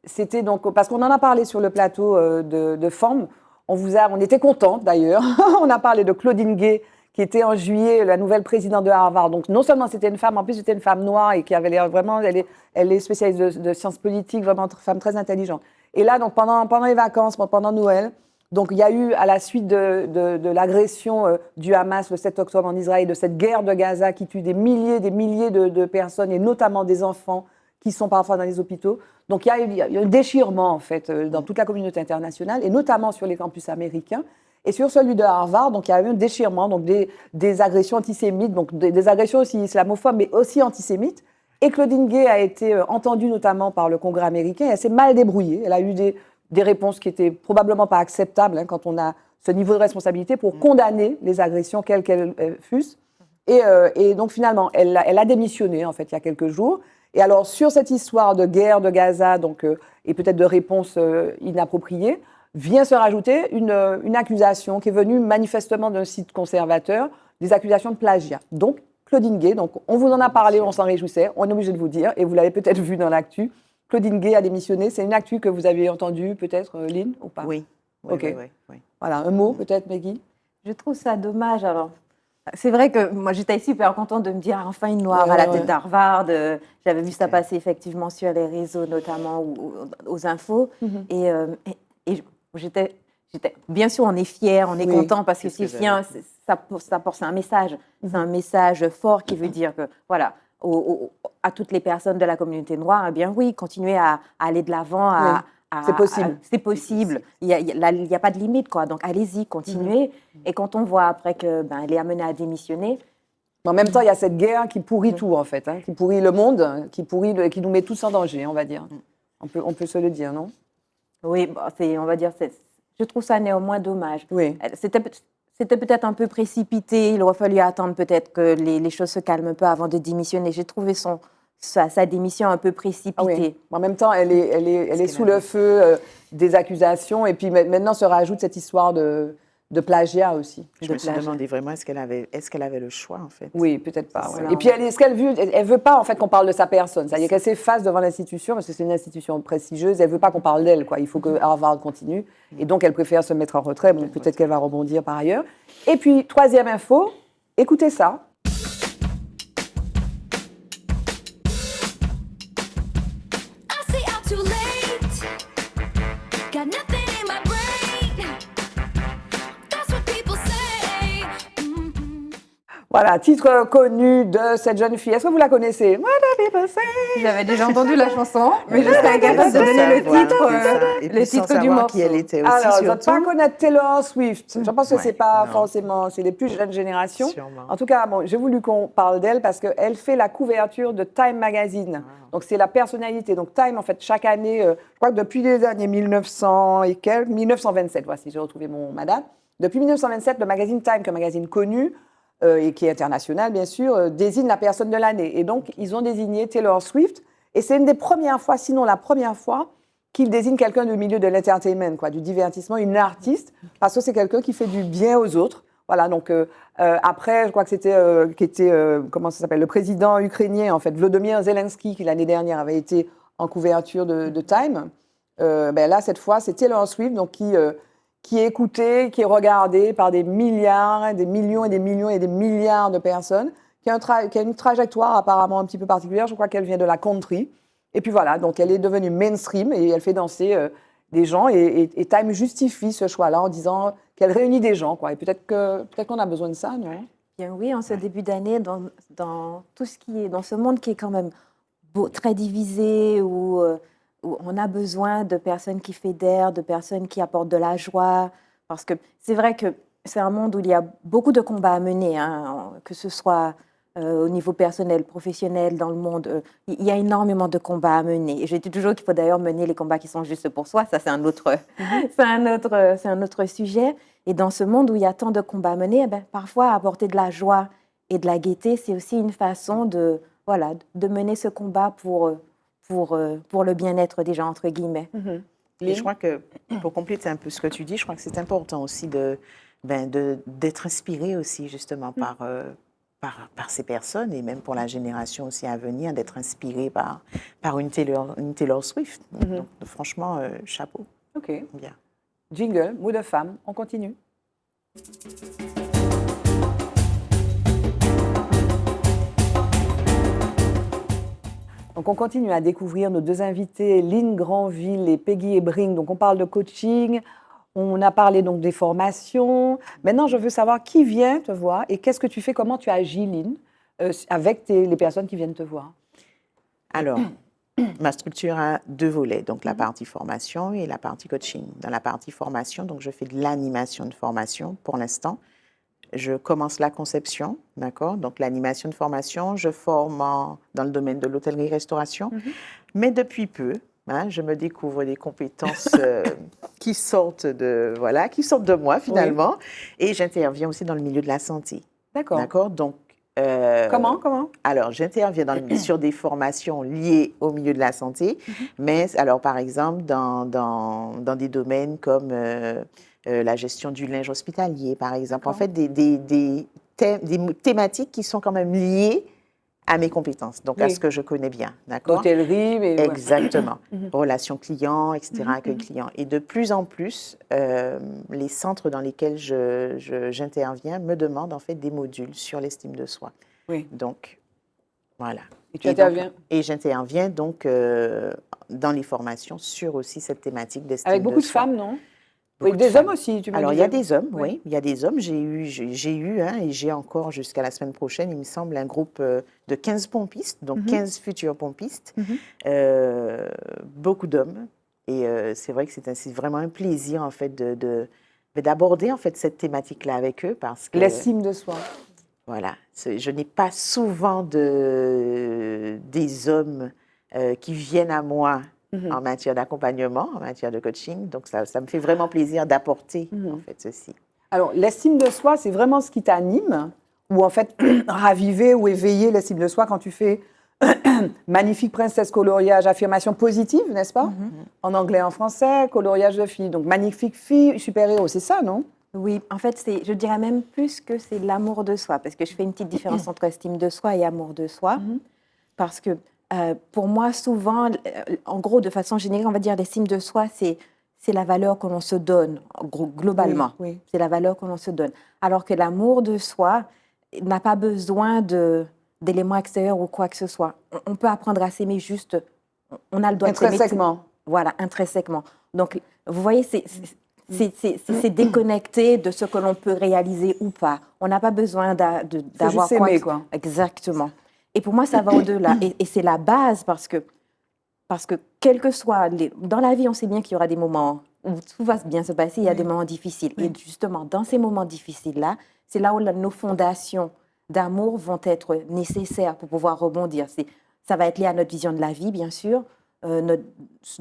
c'était donc, parce qu'on en a parlé sur le plateau de Forme, on était contents d'ailleurs, on a parlé de Claudine Gay, qui était en juillet la nouvelle présidente de Harvard. Donc, non seulement c'était une femme, en plus c'était une femme noire et qui avait l'air vraiment, elle est spécialiste de sciences politiques, vraiment une femme très intelligente. Et là, donc, pendant les vacances, pendant Noël, donc il y a eu, à la suite de l'agression du Hamas le 7 octobre en Israël, de cette guerre de Gaza qui tue des milliers de personnes, et notamment des enfants qui sont parfois dans les hôpitaux. Donc il y a un déchirement, en fait, dans toute la communauté internationale, et notamment sur les campus américains. Et sur celui de Harvard, donc il y a eu un déchirement, donc des agressions antisémites, donc des agressions aussi islamophobes, mais aussi antisémites. Et Claudine Gay a été entendue notamment par le Congrès américain. Elle s'est mal débrouillée. Elle a eu des réponses qui étaient probablement pas acceptables quand on a ce niveau de responsabilité pour condamner les agressions quelles qu'elles fussent. Et donc finalement, elle a démissionné en fait il y a quelques jours. Et alors sur cette histoire de guerre de Gaza, donc et peut-être de réponses inappropriées, vient se rajouter une accusation qui est venue manifestement d'un site conservateur, des accusations de plagiat. Donc Claudine Gay, donc on vous en a parlé, on s'en réjouissait, on est obligé de vous dire, et vous l'avez peut-être vu dans l'actu, Claudine Gay a démissionné. C'est une actu que vous avez entendue peut-être, Lynn, ou pas? Oui. Ok. Oui. Voilà, un mot peut-être, Maggie? Je trouve ça dommage. Alors, c'est vrai que moi, j'étais super contente de me dire enfin une noire à la tête d'Harvard. J'avais vu ça passer effectivement sur les réseaux, notamment aux infos. Et j'étais, bien sûr, on est fiers, on est content parce que c'est fier, ça porte un message. C'est un message fort qui veut dire que, voilà, à toutes les personnes de la communauté noire, eh bien oui, continuez à aller de l'avant, c'est possible. C'est possible. Il n'y a pas de limite, quoi. Donc, allez-y, continuez. Et quand on voit après qu'elle est amenée à démissionner... En même temps, il y a cette guerre qui pourrit tout, en fait. Qui pourrit le monde, qui nous met tous en danger, on va dire. On peut se le dire, non? Oui, on va dire... Je trouve ça néanmoins dommage. Oui. C'était peut-être un peu précipité. Il aurait fallu attendre peut-être que les choses se calment un peu avant de démissionner. J'ai trouvé sa démission un peu précipitée. Ah oui. En même temps, elle est sous le feu des accusations. Et puis maintenant se rajoute cette histoire de plagiat aussi. Je me suis demandé vraiment, est-ce qu'elle avait le choix, en fait? Oui, peut-être pas. Voilà. Et puis, elle veut pas, en fait, qu'on parle de sa personne. C'est-à-dire qu'elle s'efface devant l'institution, parce que c'est une institution prestigieuse. Elle veut pas qu'on parle d'elle, quoi. Il faut que Harvard continue. Et donc, elle préfère se mettre en retrait. Bon, peut-être qu'elle va rebondir par ailleurs. Et puis, troisième info, écoutez ça. Voilà, titre connu de cette jeune fille. Est-ce que vous la connaissez? What do people say? J'avais déjà entendu la chanson, mais je serais incapable de donner le titre du morceau. Qui elle était aussi, alors, surtout. je ne pas connaître Taylor Swift. Je pense que c'est pas forcément, c'est les plus jeunes générations. Sûrement. En tout cas, bon, j'ai voulu qu'on parle d'elle parce qu'elle fait la couverture de Time Magazine. Donc, c'est la personnalité. Donc, Time, en fait, chaque année, je crois que depuis les années 1900 et quelques, 1927, voici, j'ai retrouvé ma date. Depuis 1927, le magazine Time, qui est un magazine connu, et qui est international, bien sûr, désigne la personne de l'année. Et donc, ils ont désigné Taylor Swift. Et c'est une des premières fois, sinon la première fois, qu'ils désignent quelqu'un du milieu de l'entertainment, du divertissement, une artiste, parce que c'est quelqu'un qui fait du bien aux autres. Voilà, donc après, je crois que c'était, comment ça s'appelle, le président ukrainien, en fait, Volodymyr Zelensky, qui l'année dernière avait été en couverture de Time. Là, cette fois, c'est Taylor Swift, donc qui est écoutée, qui est regardée par des milliards, des millions et des millions et des milliards de personnes, qui a une trajectoire apparemment un petit peu particulière. Je crois qu'elle vient de la country. Et puis voilà, donc elle est devenue mainstream et elle fait danser des gens. Et Time justifie ce choix-là en disant qu'elle réunit des gens, quoi. Et peut-être qu'on a besoin de ça, non? Bien oui, en ce début d'année, dans tout ce qui est dans ce monde qui est quand même très divisé, où on a besoin de personnes qui fédèrent, de personnes qui apportent de la joie, parce que c'est vrai que c'est un monde où il y a beaucoup de combats à mener, que ce soit au niveau personnel, professionnel, dans le monde. Il y a énormément de combats à mener. Et je dis toujours qu'il faut d'ailleurs mener les combats qui sont justes pour soi. Ça, c'est un autre sujet. Et dans ce monde où il y a tant de combats à mener, parfois apporter de la joie et de la gaieté, c'est aussi une façon de mener ce combat pour le bien-être des gens, entre guillemets. Et je crois que, pour compléter un peu ce que tu dis, je crois que c'est important aussi d'être inspiré aussi, justement, par ces personnes, et même pour la génération aussi à venir, d'être inspiré par une Taylor Swift. Donc, franchement, chapeau. OK. Bien. Jingle, mot de femme, on continue. Donc, on continue à découvrir nos deux invités, Lynn Granville et Peggy Ebring. Donc, on parle de coaching, on a parlé donc des formations. Maintenant, je veux savoir qui vient te voir et qu'est-ce que tu fais, comment tu agis, Lynn, avec les personnes qui viennent te voir. Alors, ma structure a 2 volets, donc la partie formation et la partie coaching. Dans la partie formation, donc je fais de l'animation de formation pour l'instant. Je commence la conception, d'accord? Donc l'animation de formation, je forme dans le domaine de l'hôtellerie-restauration, mais depuis peu, hein, je me découvre des compétences qui sortent de moi finalement, et j'interviens aussi dans le milieu de la santé. D'accord. D'accord? Donc, Comment? alors, j'interviens sur des formations liées au milieu de la santé, mais alors, par exemple, dans des domaines comme la gestion du linge hospitalier, par exemple. En fait, des thématiques qui sont quand même liées à mes compétences, donc à ce que je connais bien. D'accord? L'hôtellerie, mais... Exactement. Relations clients, etc., accueil client. Et de plus en plus, les centres dans lesquels j'interviens me demandent en fait des modules sur l'estime de soi. Oui. Donc, voilà. Et tu interviens? Et j'interviens donc dans les formations sur aussi cette thématique d'estime de soi. Avec beaucoup de femmes, non? Beaucoup Oui, de des femmes. hommes aussi, tu me Alors, il y disais. a des hommes, oui. Il y a des hommes. J'ai eu et j'ai encore jusqu'à la semaine prochaine, il me semble, un groupe de 15 pompistes, donc 15 futurs pompistes. Beaucoup d'hommes. Et c'est vrai que c'est vraiment un plaisir, en fait, d'aborder, en fait, cette thématique-là avec eux parce que... L'estime de soi. Voilà. Je n'ai pas souvent des hommes qui viennent à moi en matière d'accompagnement, en matière de coaching. Donc, ça me fait vraiment plaisir d'apporter, en fait, ceci. Alors, l'estime de soi, c'est vraiment ce qui t'anime ou en fait, raviver ou éveiller l'estime de soi quand tu fais magnifique princesse coloriage, affirmation positive, n'est-ce pas? En anglais, en français, coloriage de fille. Donc, magnifique fille, super-héros, c'est ça, non? Oui, en fait, je dirais même plus que c'est l'amour de soi, parce que je fais une petite différence entre estime de soi et amour de soi, parce que pour moi, souvent, en gros, de façon générale, on va dire l'estime de soi, c'est la valeur que l'on se donne, globalement. Oui, oui. C'est la valeur que l'on se donne. Alors que l'amour de soi n'a pas besoin d'éléments extérieurs ou quoi que ce soit. On peut apprendre à s'aimer juste, on a le droit de s'aimer. Intrinsèquement. Voilà, intrinsèquement. Donc, vous voyez, c'est déconnecté de ce que l'on peut réaliser ou pas. On n'a pas besoin d'avoir juste s'aimer, quoi. Exactement. Et pour moi, ça va au-delà. Et c'est la base parce que quel que soit... Dans la vie, on sait bien qu'il y aura des moments où tout va bien se passer, il y a des moments difficiles. Et justement, dans ces moments difficiles-là, c'est là où nos fondations d'amour vont être nécessaires pour pouvoir rebondir. Ça va être lié à notre vision de la vie, bien sûr, de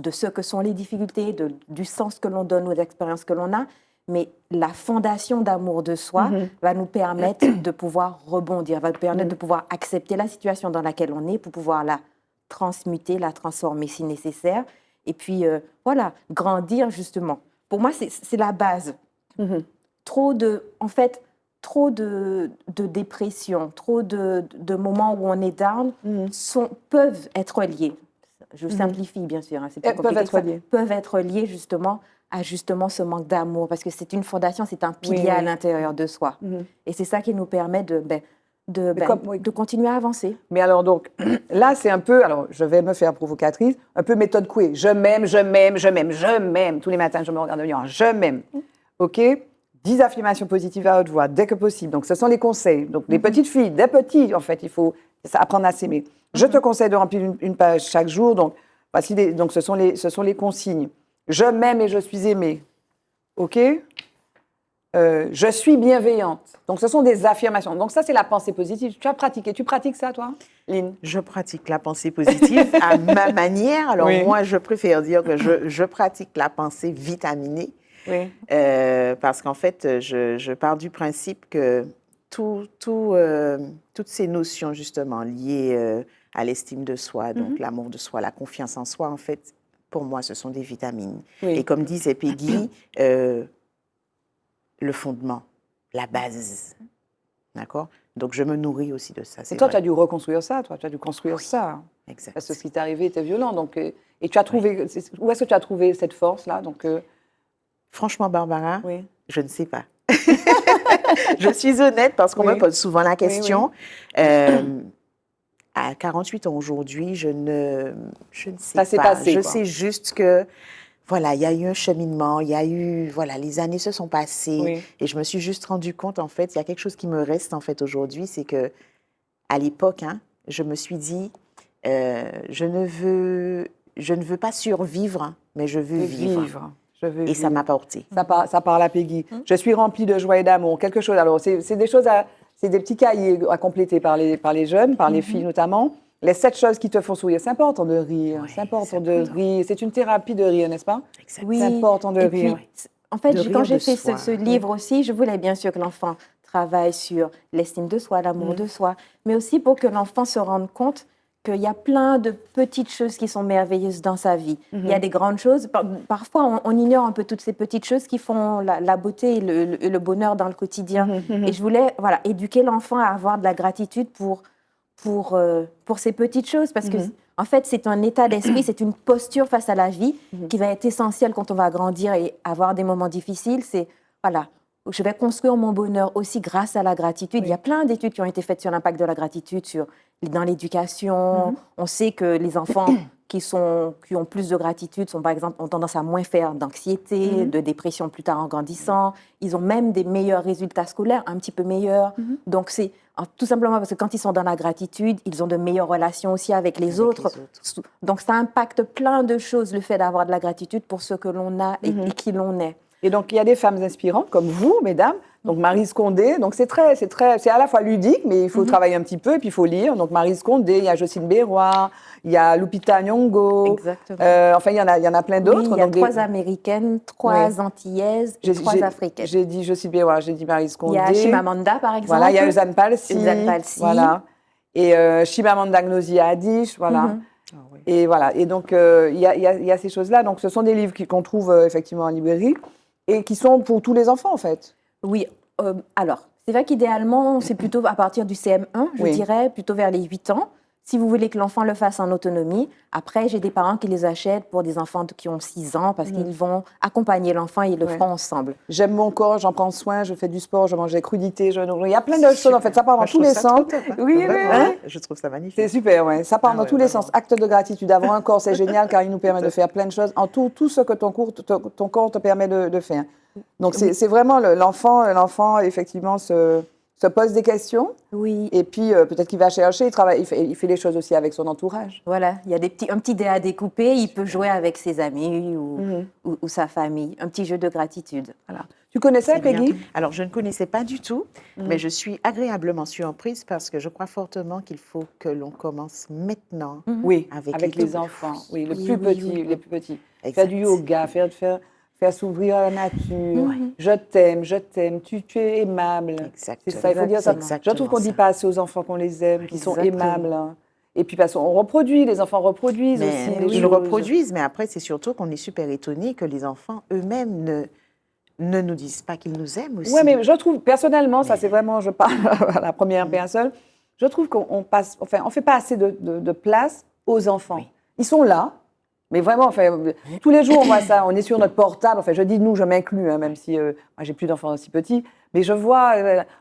ce que sont les difficultés, du sens que l'on donne aux expériences que l'on a, mais la fondation d'amour de soi va nous permettre de pouvoir rebondir, va nous permettre de pouvoir accepter la situation dans laquelle on est pour pouvoir la transmuter, la transformer si nécessaire, et puis voilà, grandir justement. Pour moi, c'est la base. Trop de dépression, trop de moments où on est down peuvent être liés. Je simplifie, bien sûr. Hein, c'est plus compliqué que ça. Peuvent être liés justement à ce manque d'amour, parce que c'est une fondation, c'est un pilier à l'intérieur de soi. Et c'est ça qui nous permet de continuer à avancer. Mais alors donc, là c'est un peu, alors je vais me faire provocatrice, un peu méthode Coué. Je m'aime, je m'aime, je m'aime, je m'aime. Tous les matins, je me regarde dans le miroir, je m'aime. OK? 10 affirmations positives à haute voix, dès que possible. Donc, ce sont les conseils. Donc, les petites filles, des petits, en fait, il faut apprendre à s'aimer. Je te conseille de remplir une page chaque jour. Donc, donc ce sont les consignes. Je m'aime et je suis aimée. OK? Je suis bienveillante. Donc, ce sont des affirmations. Donc, ça, c'est la pensée positive. Tu as pratiqué. Tu pratiques ça, toi, Lynn? Je pratique la pensée positive à ma manière. Alors, moi, je préfère dire que je pratique la pensée vitaminée. Oui. Parce qu'en fait, je pars du principe que toutes ces notions, justement, liées à l'estime de soi, donc l'amour de soi, la confiance en soi, en fait, pour moi, ce sont des vitamines. Oui. Et comme disait Peggy, le fondement, la base. D'accord? Donc, je me nourris aussi de ça. Et toi, tu as dû reconstruire ça, toi. Tu as dû construire ça. Exact. Parce que ce qui t'est arrivé était violent. Donc, et tu as trouvé... Où est-ce que tu as trouvé cette force-là? Donc, franchement, Barbara, je ne sais pas. Je suis honnête parce qu'on me pose souvent la question. À 48 ans aujourd'hui, je ne sais pas. Passé, je quoi. sais juste que, voilà, il y a eu un cheminement, il y a eu, voilà, les années se sont passées et je me suis juste rendu compte, en fait, il y a quelque chose qui me reste, en fait, aujourd'hui, c'est que à l'époque, je me suis dit, Je ne veux pas survivre, mais je veux vivre. Je veux Et ça vivre. m'a porté. Ça parle à Peggy. Je suis remplie de joie et d'amour. Quelque chose. Alors, c'est des choses c'est des petits cahiers à compléter par les jeunes, par les filles notamment. Les 7 choses qui te font sourire. C'est important de rire. Oui, c'est important c'est de important. rire. C'est une thérapie de rire, n'est-ce pas? Exactement. Oui. C'est important de Et rire. puis, en fait, De quand rire j'ai de fait soi. ce livre aussi, je voulais bien sûr que l'enfant travaille sur l'estime de soi, l'amour de soi, mais aussi pour que l'enfant se rende compte qu'il y a plein de petites choses qui sont merveilleuses dans sa vie. Il y a des grandes choses. Parfois, on ignore un peu toutes ces petites choses qui font la beauté et le bonheur dans le quotidien. Et je voulais éduquer l'enfant à avoir de la gratitude pour ces petites choses, parce que en fait, c'est un état d'esprit, c'est une posture face à la vie qui va être essentielle quand on va grandir et avoir des moments difficiles. C'est, voilà, je vais construire mon bonheur aussi grâce à la gratitude. Il y a plein d'études qui ont été faites sur l'impact de la gratitude dans l'éducation. On sait que les enfants qui ont plus de gratitude sont, par exemple, ont tendance à moins faire d'anxiété, de dépression plus tard en grandissant. Ils ont même des meilleurs résultats scolaires, un petit peu meilleurs. Donc, c'est tout simplement parce que quand ils sont dans la gratitude, ils ont de meilleures relations aussi avec les autres. Donc, ça impacte plein de choses, le fait d'avoir de la gratitude pour ce que l'on a et qui l'on est. Et donc, il y a des femmes inspirantes, comme vous, mesdames. Donc, Maryse Condé. Donc, c'est à la fois ludique, mais il faut travailler un petit peu, et puis il faut lire. Donc, Maryse Condé, il y a Jocelyne Berroir, il y a Lupita Nyong'o. Exactement. Enfin, il y en a plein d'autres. Oui, il y a donc 3 Américaines, 3 Antillaises et 3 Africaines. J'ai dit Jocelyne Berroir, j'ai dit Maryse Condé. Il y a Chimamanda, par exemple. Voilà, il y a Uzan Palsi. Voilà. Et Chimamanda Ngozi Adichie, voilà. Et voilà. Et donc, il y a ces choses-là. Donc, ce sont des livres qu'on trouve effectivement en librairie et qui sont pour tous les enfants, en fait. Oui. Alors, c'est vrai qu'idéalement, c'est plutôt à partir du CM1, je dirais, plutôt vers les 8 ans. Si vous voulez que l'enfant le fasse en autonomie, après, j'ai des parents qui les achètent pour des enfants qui ont 6 ans parce qu'ils vont accompagner l'enfant et ils le feront ensemble. J'aime mon corps, j'en prends soin, je fais du sport, je mange des crudités, il y a plein de choses, en fait, ça part dans tous les sens. Oui. Je trouve ça magnifique. C'est super, oui. Ça part dans tous les sens. Acte de gratitude. Avoir un corps, c'est génial car il nous permet de faire plein de choses. En tout ce que ton corps te permet de faire. Donc, c'est vraiment l'enfant, effectivement, se pose des questions. Oui. Et puis, peut-être qu'il va chercher, il fait les choses aussi avec son entourage. Voilà, il y a un petit dé à découper, il peut jouer avec ses amis ou sa famille. Un petit jeu de gratitude. Voilà. Tu connaissais, Peggy? Alors, je ne connaissais pas du tout, mais je suis agréablement surprise parce que je crois fortement qu'il faut que l'on commence maintenant Oui, avec les enfants. Oui, les plus petits. Exact. Faire du yoga, faire s'ouvrir à la nature. Je t'aime, tu es aimable. Exactement. C'est ça, il faut dire ça. Je trouve qu'on ne dit pas assez aux enfants qu'on les aime, qu'ils sont aimables. Hein. Et puis, parce qu'on reproduit, les enfants reproduisent aussi. Ils reproduisent, mais après, c'est surtout qu'on est super étonnés que les enfants eux-mêmes ne nous disent pas qu'ils nous aiment aussi. Oui, mais je trouve, personnellement, ça c'est vraiment, je parle à la première personne, je trouve qu'on on fait pas assez de place aux enfants. Oui. Ils sont là, mais vraiment, enfin, tous les jours on voit ça, on est sur notre portable, enfin je dis nous, je m'inclus, hein, même si moi j'ai plus d'enfants aussi petits, mais je vois,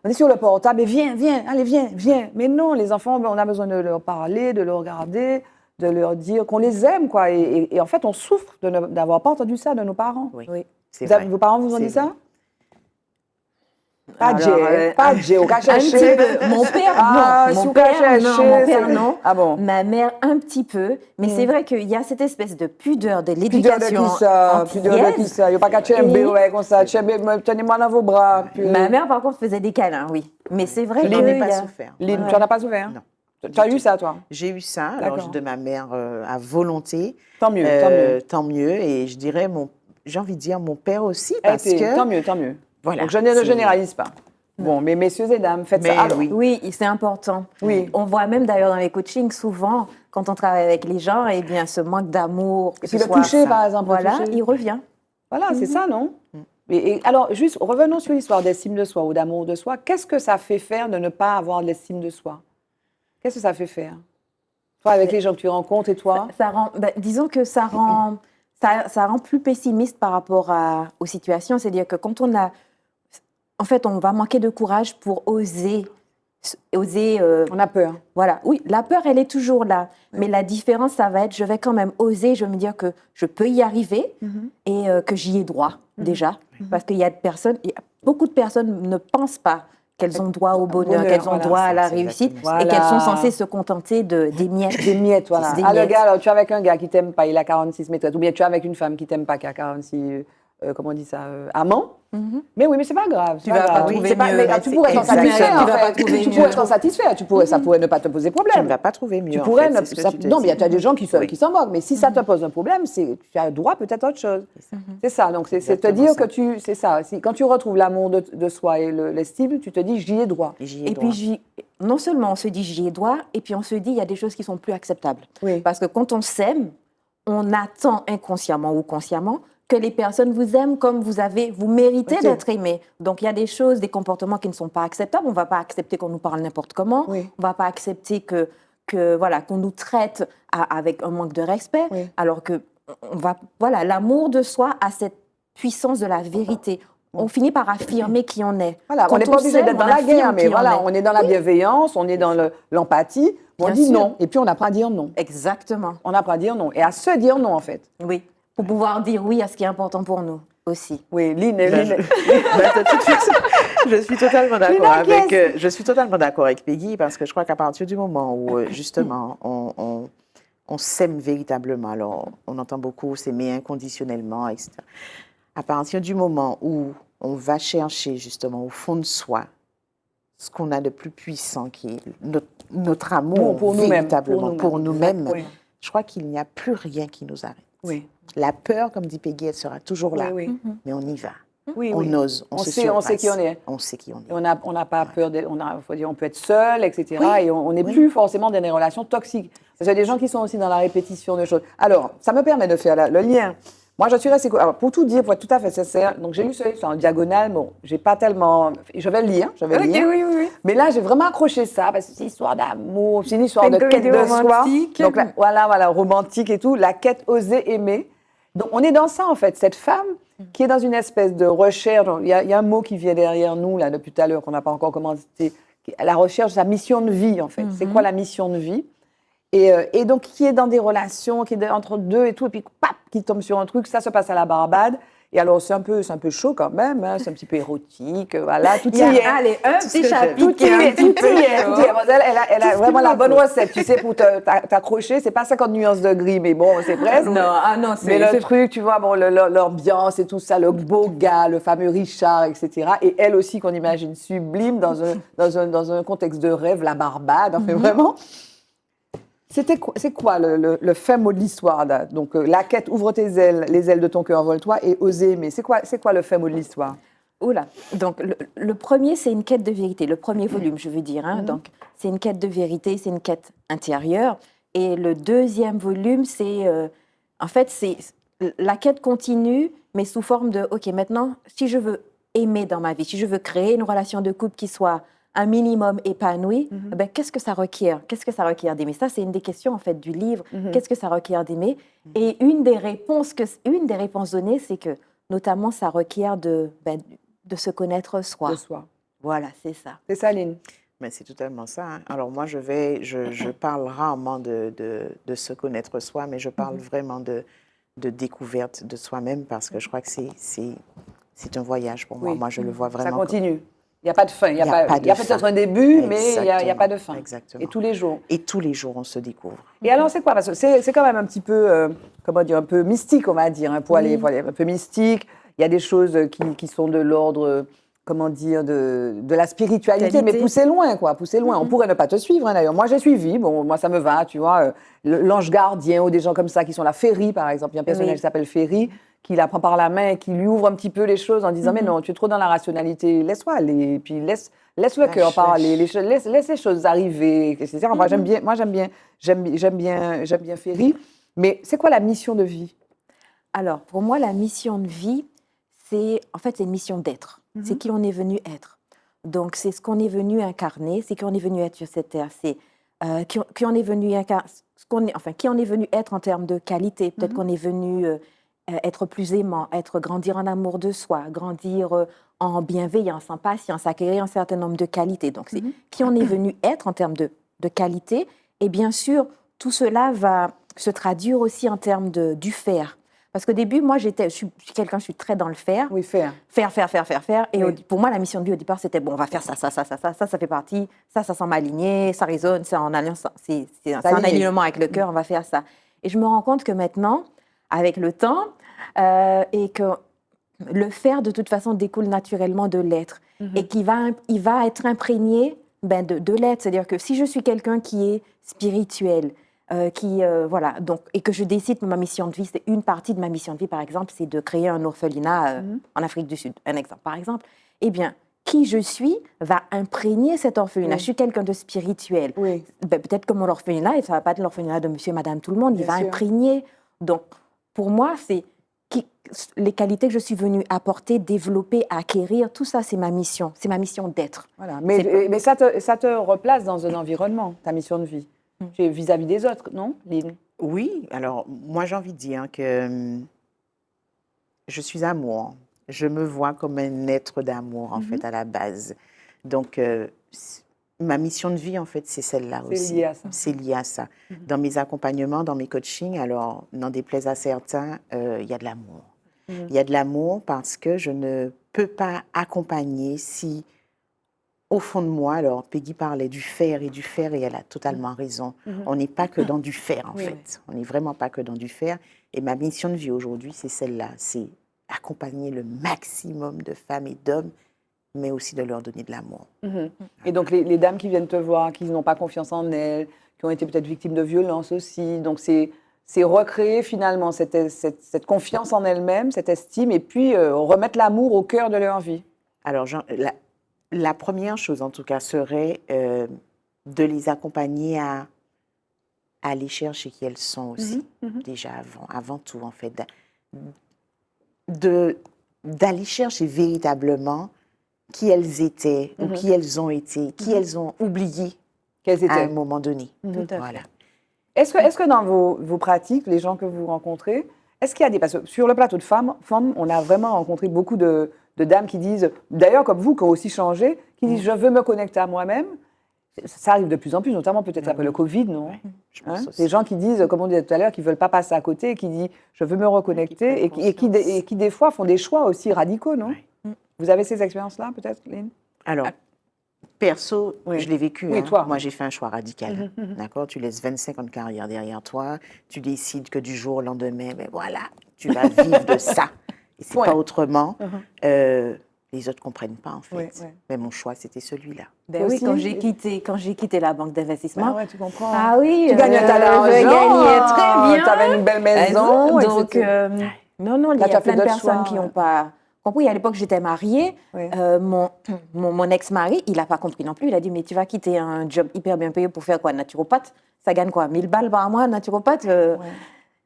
on est sur le portable et viens, allez, viens. Mais non, les enfants, on a besoin de leur parler, de leur regarder, de leur dire qu'on les aime, quoi. Et en fait, on souffre d'avoir pas entendu ça de nos parents. Oui. Vous avez, vos parents vous ont dit ça? Pas Alors, Dieu, au cas un petit peu. Mon père, non. Mon père, non. Ah bon? Ma mère, un petit peu. Mais c'est vrai qu'il y a cette espèce de pudeur de Pudeur de l'éducation qui ça? Pudeur de qui ça? Il n'y a pas qu'à tchember, ouais, comme ça. Tenez-moi dans vos bras. Puis... Ma mère, par contre, faisait des câlins, oui. Mais c'est vrai que... Je n'en ai pas souffert. Tu n'en as pas souffert? Non. Tu as eu ça, toi? J'ai eu ça, alors de ma mère à volonté. Tant mieux, tant mieux. Et je dirais, j'ai envie de dire mon père aussi, parce que... Tant mieux. Voilà, donc je ne généralise pas. Bon, mais messieurs et dames, faites ça. Alors, oui, c'est important. Oui. On voit même d'ailleurs dans les coachings, souvent, quand on travaille avec les gens, eh bien, ce manque d'amour, et puis le toucher, par exemple. Voilà, il revient. Voilà, c'est ça, non? Et alors, juste, revenons sur l'histoire d'estime de soi ou d'amour de soi. Qu'est-ce que ça fait faire de ne pas avoir de l'estime de soi? Qu'est-ce que ça fait faire? Toi, avec les gens que tu rencontres et toi? Ça rend, disons que ça rend plus pessimiste par rapport aux situations. C'est-à-dire que quand on a... En fait, on va manquer de courage pour oser. On a peur. Voilà. Oui, la peur, elle est toujours là. Oui. Mais la différence, ça va être, je vais quand même oser, je vais me dire que je peux y arriver et que j'y ai droit déjà. Parce qu'il y a beaucoup de personnes ne pensent pas qu'elles ont droit au bonheur, qu'elles ont voilà, droit à la c'est réussite, exactement et qu'elles sont Voilà. censées se contenter des miettes. Des miettes, voilà. Des Ah, le miettes. gars, alors, tu es avec un gars qui t'aime pas, il a 46 maîtresses. Ou bien tu es avec une femme qui t'aime pas, qui a 46, comment on dit ça, amants. Mais oui, mais c'est pas grave. Tu vas pas trouver C'est mieux. Mais Bah, tu pourrais t'en exactement. satisfaire, Tu en vas pas fait. trouver Tu mieux. pourrais t'en satisfaire. Ça pourrait ne pas te poser Tu problème. ne vas pas trouver mieux. Tu en pourrais fait, ne- c'est ce que ça- tu te non, mais il y dis. a des gens qui Oui. s'en moquent. Mais si ça te pose un problème, tu as droit peut-être à autre chose. C'est ça. Donc, c'est te exactement dire ça. que c'est ça. Quand tu retrouves l'amour de soi et l'estime, tu te dis, j'y ai droit. J'y ai Et droit. puis, non seulement on se dit j'y ai droit, et puis on se dit il y a des choses qui sont plus acceptables. Oui. Parce que quand on s'aime, on attend inconsciemment ou consciemment que les personnes vous aiment comme vous méritez Ok. d'être aimé. Donc il y a des choses, des comportements qui ne sont pas acceptables. On ne va pas accepter qu'on nous parle n'importe comment. Oui. On ne va pas accepter voilà, qu'on nous traite avec un manque de respect. Oui. Alors que l'amour de soi a cette puissance de la vérité. On finit par affirmer qui on est. Voilà, Quand on n'est pas obligé s'aime, d'être dans on la affirme guerre, mais qui voilà, est. on est dans la bienveillance, on est dans l'empathie. On Bien dit sûr. non, et puis on apprend à dire non. Exactement. On apprend à dire non, et à se dire non, en fait. Oui. Pour pouvoir dire oui à ce qui est important pour nous aussi. Oui, Lynn, Ben, de toute façon, je suis totalement d'accord je suis totalement d'accord avec Peggy parce que je crois qu'à partir du moment où justement on s'aime véritablement, alors on entend beaucoup s'aimer inconditionnellement, etc. À partir du moment où on va chercher justement au fond de soi ce qu'on a de plus puissant, qui est notre amour Pour nous-mêmes, véritablement pour nous-mêmes, Oui. je crois qu'il n'y a plus rien qui nous arrête. Oui. La peur, comme dit Peggy, elle sera toujours là, Oui, mais on y va. oui, On oui. ose, on se sait qui on surpasse. est. On sait qui on est. Et on n'a pas peur d'être, faut dire, on peut être seul, etc. Oui. Et on n'est Oui. plus forcément dans des relations toxiques. Parce qu'il y a des gens qui sont aussi dans la répétition de choses. Alors, ça me permet de faire le lien. Moi, je suis restée. Alors, pour tout dire, pour être tout à fait sincère, donc j'ai lu ce livre en diagonale. Bon, j'ai pas tellement. Je vais le lire. oui. Mais là, j'ai vraiment accroché ça parce que c'est une histoire d'amour, c'est une histoire C'est une de quête comédie de soi. romantique. Donc là, voilà, romantique et tout, la quête oser aimer. Donc on est dans ça en fait, cette femme qui est dans une espèce de recherche. Il y a un mot qui vient derrière nous là depuis tout à l'heure qu'on n'a pas encore commencé. La recherche de sa mission de vie en fait. C'est quoi la mission de vie? Et donc qui est dans des relations, qui est entre deux et tout, et puis pap, qui tombe sur un truc. Ça se passe à la Barbade. Et alors, c'est un peu chaud quand même, hein, c'est un petit peu érotique, voilà, tout y est. Allez, un Tout ce petit que chapitre. Tout y est, tout y est. chaud. Elle a vraiment la bonne recette, tu sais, pour t'accrocher. C'est pas 50 nuances de gris, mais bon, c'est presque. Non, Mais le truc, tu vois, bon, l'ambiance et tout ça, le beau gars, le fameux Richard, etc. Et elle aussi, qu'on imagine sublime dans un contexte de rêve, la Barbade, enfin vraiment. C'est quoi le fin mot de l'histoire là? Donc, la quête, ouvre tes ailes, les ailes de ton cœur, envole-toi, et oser aimer. C'est quoi le fin mot de l'histoire? Oula. Donc, le premier, c'est une quête de vérité. Le premier volume, je veux dire. Hein. Donc, c'est une quête de vérité, c'est une quête intérieure. Et le deuxième volume, c'est la quête continue, mais sous forme de, OK, maintenant, si je veux aimer dans ma vie, si je veux créer une relation de couple qui soit un minimum épanoui, ben, qu'est-ce que ça requiert? Qu'est-ce que ça requiert d'aimer? Ça, c'est une des questions, en fait, du livre. Qu'est-ce que ça requiert d'aimer? Et une des réponses données, c'est que, notamment, ça requiert de se connaître soi. De soi. Voilà, c'est ça. C'est ça, Lynn. Mais c'est totalement ça. Hein. Alors moi, je parle rarement de se connaître soi, mais je parle vraiment de découverte de soi-même parce que je crois que c'est un voyage pour moi. Oui. Moi, je le vois vraiment. Ça continue. Il n'y a pas de fin. Il y a pas de peut-être fin. un début, mais il n'y a Exactement. pas de fin. Exactement. Et tous les jours. Et tous les jours, on se découvre. Et alors, c'est quoi? Parce que c'est quand même un petit peu, un peu mystique, on va dire, hein, pour aller un peu mystique. Il y a des choses qui sont de l'ordre, de la spiritualité, Qualité. mais poussez loin, quoi, poussez loin. On pourrait ne pas te suivre, hein, d'ailleurs. Moi, j'ai suivi, bon, moi, ça me va, tu vois. L'ange gardien ou des gens comme ça qui sont la Ferry, par exemple. Il y a un personnage qui s'appelle Ferry, qui la prend par la main et qui lui ouvre un petit peu les choses en disant, mais non, tu es trop dans la rationalité, laisse-moi aller, et puis laisse le cœur parler, laisse les choses arriver, etc. Moi, j'aime bien Ferry. Mais c'est quoi la mission de vie? Alors, pour moi, la mission de vie, c'est une mission d'être. C'est qui on est venu être. Donc, c'est ce qu'on est venu incarner, c'est qui on est venu être sur cette terre. C'est qui on est venu incarner, qui on est venu être en termes de qualité. Peut-être qu'on est venu être plus aimant, grandir en amour de soi, grandir en bienveillance, en patience, acquérir un certain nombre de qualités. Donc, c'est qui on est venu être en termes de qualité. Et bien sûr, tout cela va se traduire aussi en termes du faire. Parce qu'au début, moi, je suis quelqu'un, je suis très dans le faire. Oui, faire. Faire. Et Oui. pour moi, la mission de vie au départ, c'était, bon, on va faire ça fait partie, ça semble aligné, ça résonne, c'est en alliance, c'est en aligné. alignement avec le cœur, on va faire ça. Et je me rends compte que maintenant, avec le temps, et que le faire, de toute façon, découle naturellement de l'être. Et qu'il il va être imprégné de l'être. C'est-à-dire que si je suis quelqu'un qui est spirituel, voilà, donc, et que je décide que ma mission de vie, c'est une partie de ma mission de vie, par exemple, c'est de créer un orphelinat en Afrique du Sud, un exemple, par exemple, eh bien, qui je suis va imprégner cet orphelinat. Oui. Je suis quelqu'un de spirituel. Oui. Peut-être que mon orphelinat, et ça ne va pas être l'orphelinat de monsieur et madame tout le monde, il Bien va sûr. imprégner. Donc, pour moi, c'est les qualités que je suis venue apporter, développer, acquérir, tout ça, c'est ma mission d'être. Voilà. Mais ça te replace dans un environnement, ta mission de vie. Vis-à-vis des autres, non, Lynn? Oui, alors moi j'ai envie de dire que je suis amour. Je me vois comme un être d'amour en fait à la base. Donc ma mission de vie en fait c'est celle-là C'est aussi. lié à ça. C'est lié à ça. Dans mes accompagnements, dans mes coachings, alors n'en déplaise à certains, il y a de l'amour. Il y a de l'amour parce que je ne peux pas accompagner si au fond de moi, alors Peggy parlait du faire et elle a totalement raison. On n'est pas que dans du faire en fait. On n'est vraiment pas que dans du faire. Et ma mission de vie aujourd'hui, c'est celle-là. C'est accompagner le maximum de femmes et d'hommes, mais aussi de leur donner de l'amour. Et donc, les dames qui viennent te voir, qui n'ont pas confiance en elles, qui ont été peut-être victimes de violences aussi, donc c'est recréer finalement cette confiance en elles-mêmes, cette estime, et puis remettre l'amour au cœur de leur vie. Alors, la première chose, en tout cas, serait de les accompagner à aller chercher qui elles sont aussi, déjà avant tout, en fait. D'aller chercher véritablement qui elles étaient, ou qui elles ont été, qui elles ont oublié Qu'elles à un étaient. moment donné. Tout à fait. Voilà. Est-ce que dans vos pratiques, les gens que vous rencontrez, est-ce qu'il y a parce que sur le plateau de femmes, on a vraiment rencontré beaucoup de dames qui disent, d'ailleurs comme vous, qui ont aussi changé, qui disent « je veux me connecter à moi-même ». Ça arrive de plus en plus, notamment peut-être après le Covid, non? Je pense aussi. Des gens qui disent, comme on disait tout à l'heure, qui ne veulent pas passer à côté, et qui disent « je veux me reconnecter », et qui des fois font des choix aussi radicaux, non? Vous avez ces expériences-là peut-être, Lynn? Alors, perso, Oui. je l'ai vécu. Oui, hein. toi. Moi, j'ai fait un choix radical. D'accord? Tu laisses 25 ans de carrière derrière toi. Tu décides que du jour au lendemain, ben voilà, tu vas vivre de ça. Et c'est Point. pas autrement. Les autres ne comprennent pas, en fait. Oui, oui. Mais mon choix, c'était celui-là. Ben Toi oui, aussi? quand j'ai quitté la banque d'investissement, Ah ouais, tu comprends. ah oui, Tu gagnais ta l'argent, je gagnais très bien. tu avais une belle maison, Donc, etc. non, il y Là, tu a as fait plein de d'autres personnes choix, qui ouais. n'ont pas compris. À l'époque, j'étais mariée. Oui. Mon ex-mari, il n'a pas compris non plus. Il a dit, mais tu vas quitter un job hyper bien payé pour faire quoi? Naturopathe? Ça gagne quoi? 1000 balles par mois, naturopathe?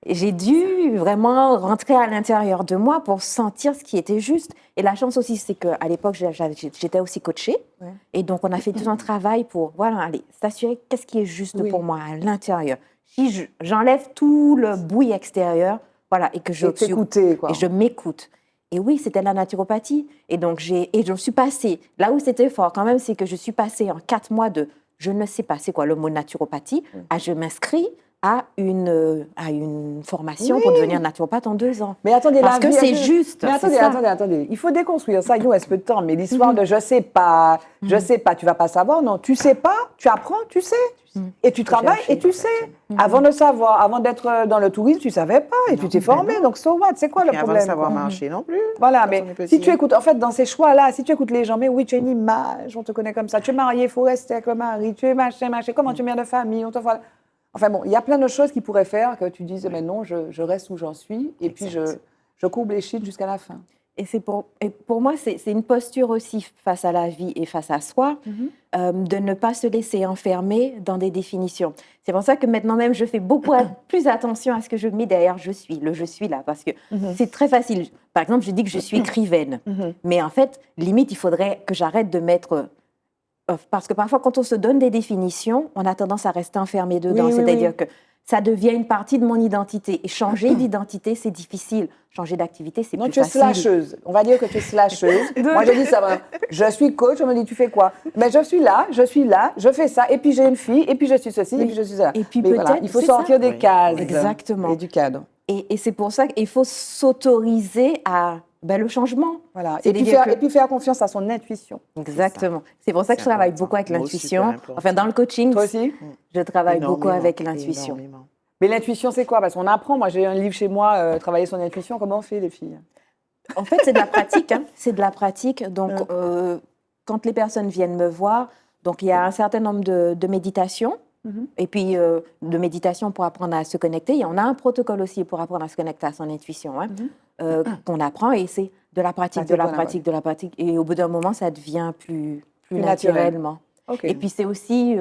Et j'ai dû vraiment rentrer à l'intérieur de moi pour sentir ce qui était juste. Et la chance aussi, c'est qu'à l'époque, j'étais aussi coachée. Ouais. Et donc, on a fait tout un travail pour aller s'assurer qu'est-ce qui est juste Oui. pour moi à l'intérieur. Si j'enlève tout le bruit extérieur, voilà, et que je Et t'écouter, quoi. et je m'écoute. Et oui, c'était la naturopathie. Et donc, je suis passée, là où c'était fort quand même, c'est que je suis passée en 4 mois de, je ne sais pas c'est quoi le mot naturopathie, à je m'inscris à une formation pour devenir naturopathe en 2 ans. Mais attendez, Parce que c'est juste. Mais c'est ça. attendez. Il faut déconstruire ça. Il nous reste peu de temps. Mais l'histoire de je sais pas, tu vas pas savoir. Non, tu sais pas, tu apprends, tu sais. Et tu travailles chercher, et tu en fait. sais. Avant de savoir, avant d'être dans le tourisme, tu savais pas et tu t'es formé. Donc, so what? C'est quoi le Et avant de problème? savoir quoi? marcher non plus. Voilà, quand mais on est petit. si tu écoutes, en fait, dans ces choix-là, si tu écoutes les gens, mais oui, tu as une image, on te connaît comme ça, tu es marié, il faut rester avec le mari, tu es machin, comment tu viens de famille, on te voit. Enfin bon, il y a plein de choses qui pourraient faire que tu dises, mais non, je reste où j'en suis, et puis je courbe les chines jusqu'à la fin. Et pour moi, c'est une posture aussi face à la vie et face à soi, de ne pas se laisser enfermer dans des définitions. C'est pour ça que maintenant même, je fais beaucoup plus attention à ce que je mets derrière je suis là, parce que c'est très facile. Par exemple, je dis que je suis écrivaine, mais en fait, limite, il faudrait que j'arrête de mettre... Parce que parfois, quand on se donne des définitions, on a tendance à rester enfermé dedans. Oui, oui, C'est-à-dire oui. que ça devient une partie de mon identité. Et changer d'identité, c'est difficile. Changer d'activité, c'est Non, plus tu es facile. slasheuse. On va dire que tu es slasheuse. Moi, je dis ça. Je suis coach, on me dit, tu fais quoi? Mais je suis là, je fais ça, et puis j'ai une fille, et puis je suis ceci, et puis je suis ça. Et puis Mais voilà, peut-être, il faut c'est sortir ça. des Oui. cases. Exactement. Et du cadre. Et c'est pour ça qu'il faut s'autoriser à le changement. Voilà. C'est Et puis, dire que- et puis faire confiance à son intuition. Exactement. C'est pour ça que je travaille beaucoup avec Mot super l'intuition. important. Enfin, dans le coaching, Toi aussi? je travaille beaucoup Énormément, avec l'intuition. énormément. Mais l'intuition, c'est quoi? Parce qu'on apprend. Moi, j'ai un livre chez moi, Travailler son intuition. Comment on fait, les filles? En fait, c'est de la pratique. Hein. C'est de la pratique. Donc, quand les personnes viennent me voir, donc il y a un certain nombre de méditations. Et puis, de méditation pour apprendre à se connecter. Et on a un protocole aussi pour apprendre à se connecter à son intuition, hein, qu'on apprend. Et c'est de la pratique, de la Voilà, pratique, de la pratique. Et au bout d'un moment, ça devient plus Plus naturel. naturellement. OK. Et puis, c'est aussi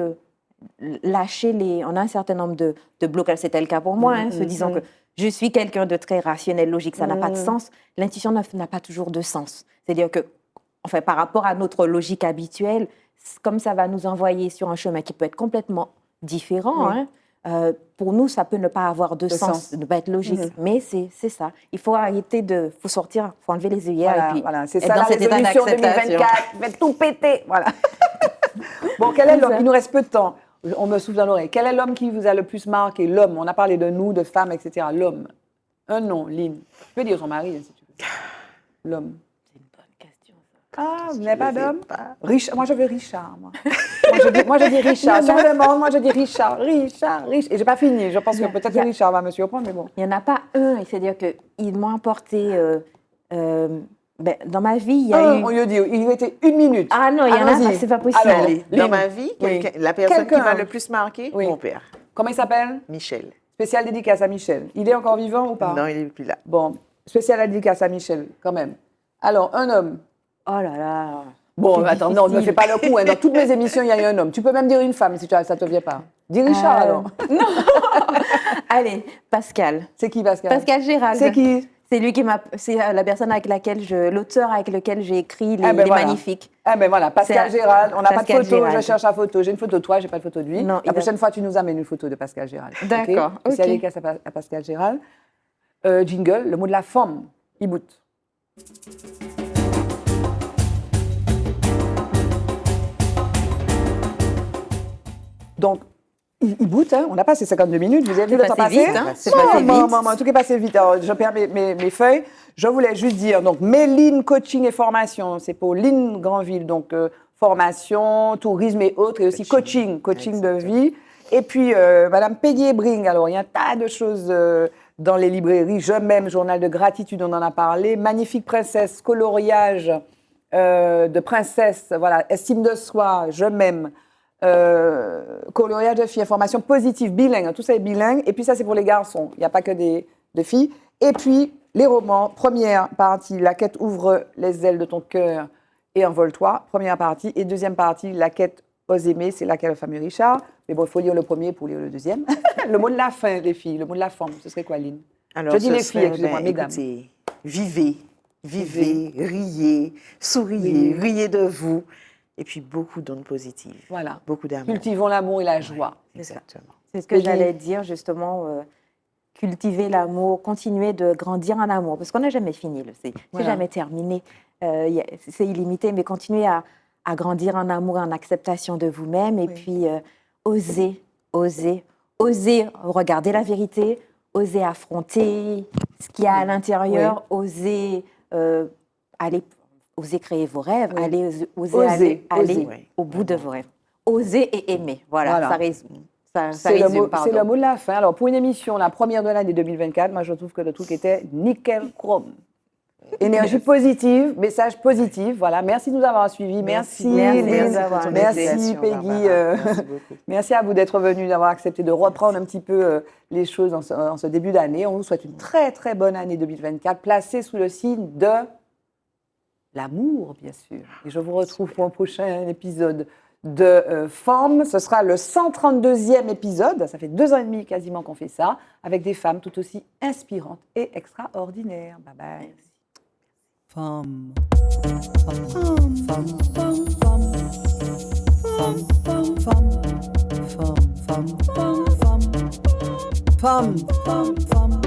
lâcher les... On a un certain nombre de blocages. C'était le cas pour moi, hein, se disant que je suis quelqu'un de très rationnel, logique, ça n'a pas de sens. L'intuition n'a pas toujours de sens. C'est-à-dire que, enfin, par rapport à notre logique habituelle, comme ça va nous envoyer sur un chemin qui peut être complètement différent, hein, pour nous, ça peut ne pas avoir de sens, ne pas être logique. Mais c'est ça. Il faut arrêter de... Il faut sortir, il faut enlever les œillères Voilà, et puis voilà. C'est être ça dans la cet état résolution d'acceptation. 2024. Je vais tout péter. Voilà. Bon, quel est l'homme? Il nous reste peu de temps. On me souffle dans l'oreille. Quel est l'homme qui vous a le plus marqué? L'homme. On a parlé de nous, de femmes, etc. L'homme. Un nom, Lynn. Tu peux dire son mari, hein, si tu veux. L'homme. C'est une bonne question, ça. Ah, vous n'avez pas Je sais d'homme? pas. Moi, je veux Richard. Moi, je dis Richard. Si on me demande, moi, je dis Richard. Richard. Et je n'ai pas fini. Je pense que peut-être que Richard va me surprendre, mais bon. Il n'y en a pas un, c'est-à-dire qu'ils m'ont apporté... dans ma vie, il y a eu... On lui a dit, il lui était 1 minute. Ah non, il y en a Allons-y. pas, c'est pas possible. Alors, Allez, Lynn. dans ma vie, Oui. la personne qui Quelqu'un. m'a le plus marqué, Oui. mon père, Comment il s'appelle? Michel. Spécial dédicace à Michel. Il est encore vivant ou pas? Non, il n'est plus là. Bon, spécial dédicace à Michel, quand même. Alors, un homme. Oh là là. Bon, C'est attends, non, ne me fais difficile. pas le coup. Hein. Dans toutes mes émissions, il y a eu un homme. Tu peux même dire une femme si ça ne te vient pas. Dis Richard, alors. Allez, Pascal. C'est qui, Pascal? Pascal Gérald. C'est qui? C'est lui qui m'a... C'est la personne avec laquelle l'auteur avec lequel j'ai écrit les, Ah ben les voilà. Magnifiques. Ah ben voilà, Pascal C'est- Gérald. On n'a pas de Pascal photo, Gérald. je cherche la photo. J'ai une photo de toi, j'ai pas de photo de lui. Non, La prochaine fois, tu nous amènes une photo de Pascal Gérald. D'accord, Ok. Spécial ok. dédicace à Pascal Gérald. Jingle, le mot de la femme. Ibout. Donc, il boot, hein. On a passé 52 minutes, vous avez vu le temps passé passer? vite, hein. C'est passé Maman, vite. tout est passé vite. Alors, je perds mes feuilles. Je voulais juste dire, donc, Méline Coaching et Formation, c'est pour Lynn Granville, donc formation, tourisme et autres, et aussi coaching de vie. Et puis, Madame Péguier-Bring, alors, il y a un tas de choses dans les librairies. Je m'aime, journal de gratitude, on en a parlé. Magnifique princesse, coloriage de princesse, voilà, estime de soi, je m'aime. Coloriage de filles, information positive, bilingue, hein, tout ça est bilingue. Et puis ça, c'est pour les garçons. Il n'y a pas que de filles. Et puis, les romans, première partie, La quête ouvre les ailes de ton cœur et envole-toi. Première partie. Et deuxième partie, La quête ose aimer, c'est laquelle le fameux Richard. Mais bon, il faut lire le premier pour lire le deuxième. Le mot de la fin, les filles, le mot de la forme, ce serait quoi, Lynn? Alors, Je dis ce les filles, serait, excusez-moi, mesdames. Écoutez, vivez, riez, souriez, riez de vous. Et puis, beaucoup d'ondes positives. Voilà. Beaucoup d'amour. Cultivons l'amour et la joie. Exactement. C'est ce que Peggy. j'allais dire, justement, cultiver l'amour, continuer de grandir en amour, parce qu'on n'a jamais fini, c'est Voilà. jamais terminé, c'est illimité, mais continuer à grandir en amour, en acceptation de vous-même, et Oui. puis oser regarder la vérité, oser affronter ce qu'il y a à l'intérieur, oser oser créer vos rêves, Oui. oser aller Oui. au bout de vos rêves. Oser et aimer, voilà. Voilà. Ça résume. Ça C'est le, résume, mot, pardon. c'est le mot de la fin. Alors, pour une émission, la première de l'année 2024, moi, je trouve que le truc était nickel chrome. Énergie positive, message positif. Voilà, merci de nous avoir suivis. Merci, Merci de Lynn. nous avoir ton Merci, invitation, Peggy. Barbara. Merci beaucoup. Merci à vous d'être venus, d'avoir accepté de reprendre un petit peu les choses en ce début d'année. On vous souhaite une très, très bonne année 2024, placée sous le signe de l'amour, bien sûr. Et je vous retrouve pour un prochain épisode de Femmes. Ce sera le 132e épisode. Ça fait 2 ans et demi quasiment qu'on fait ça, avec des femmes tout aussi inspirantes et extraordinaires. Bye bye. Femme. Femme. Femme. Femme. Femme. Femme. Femme. Femme. Femme. Femme. Femme. Femme.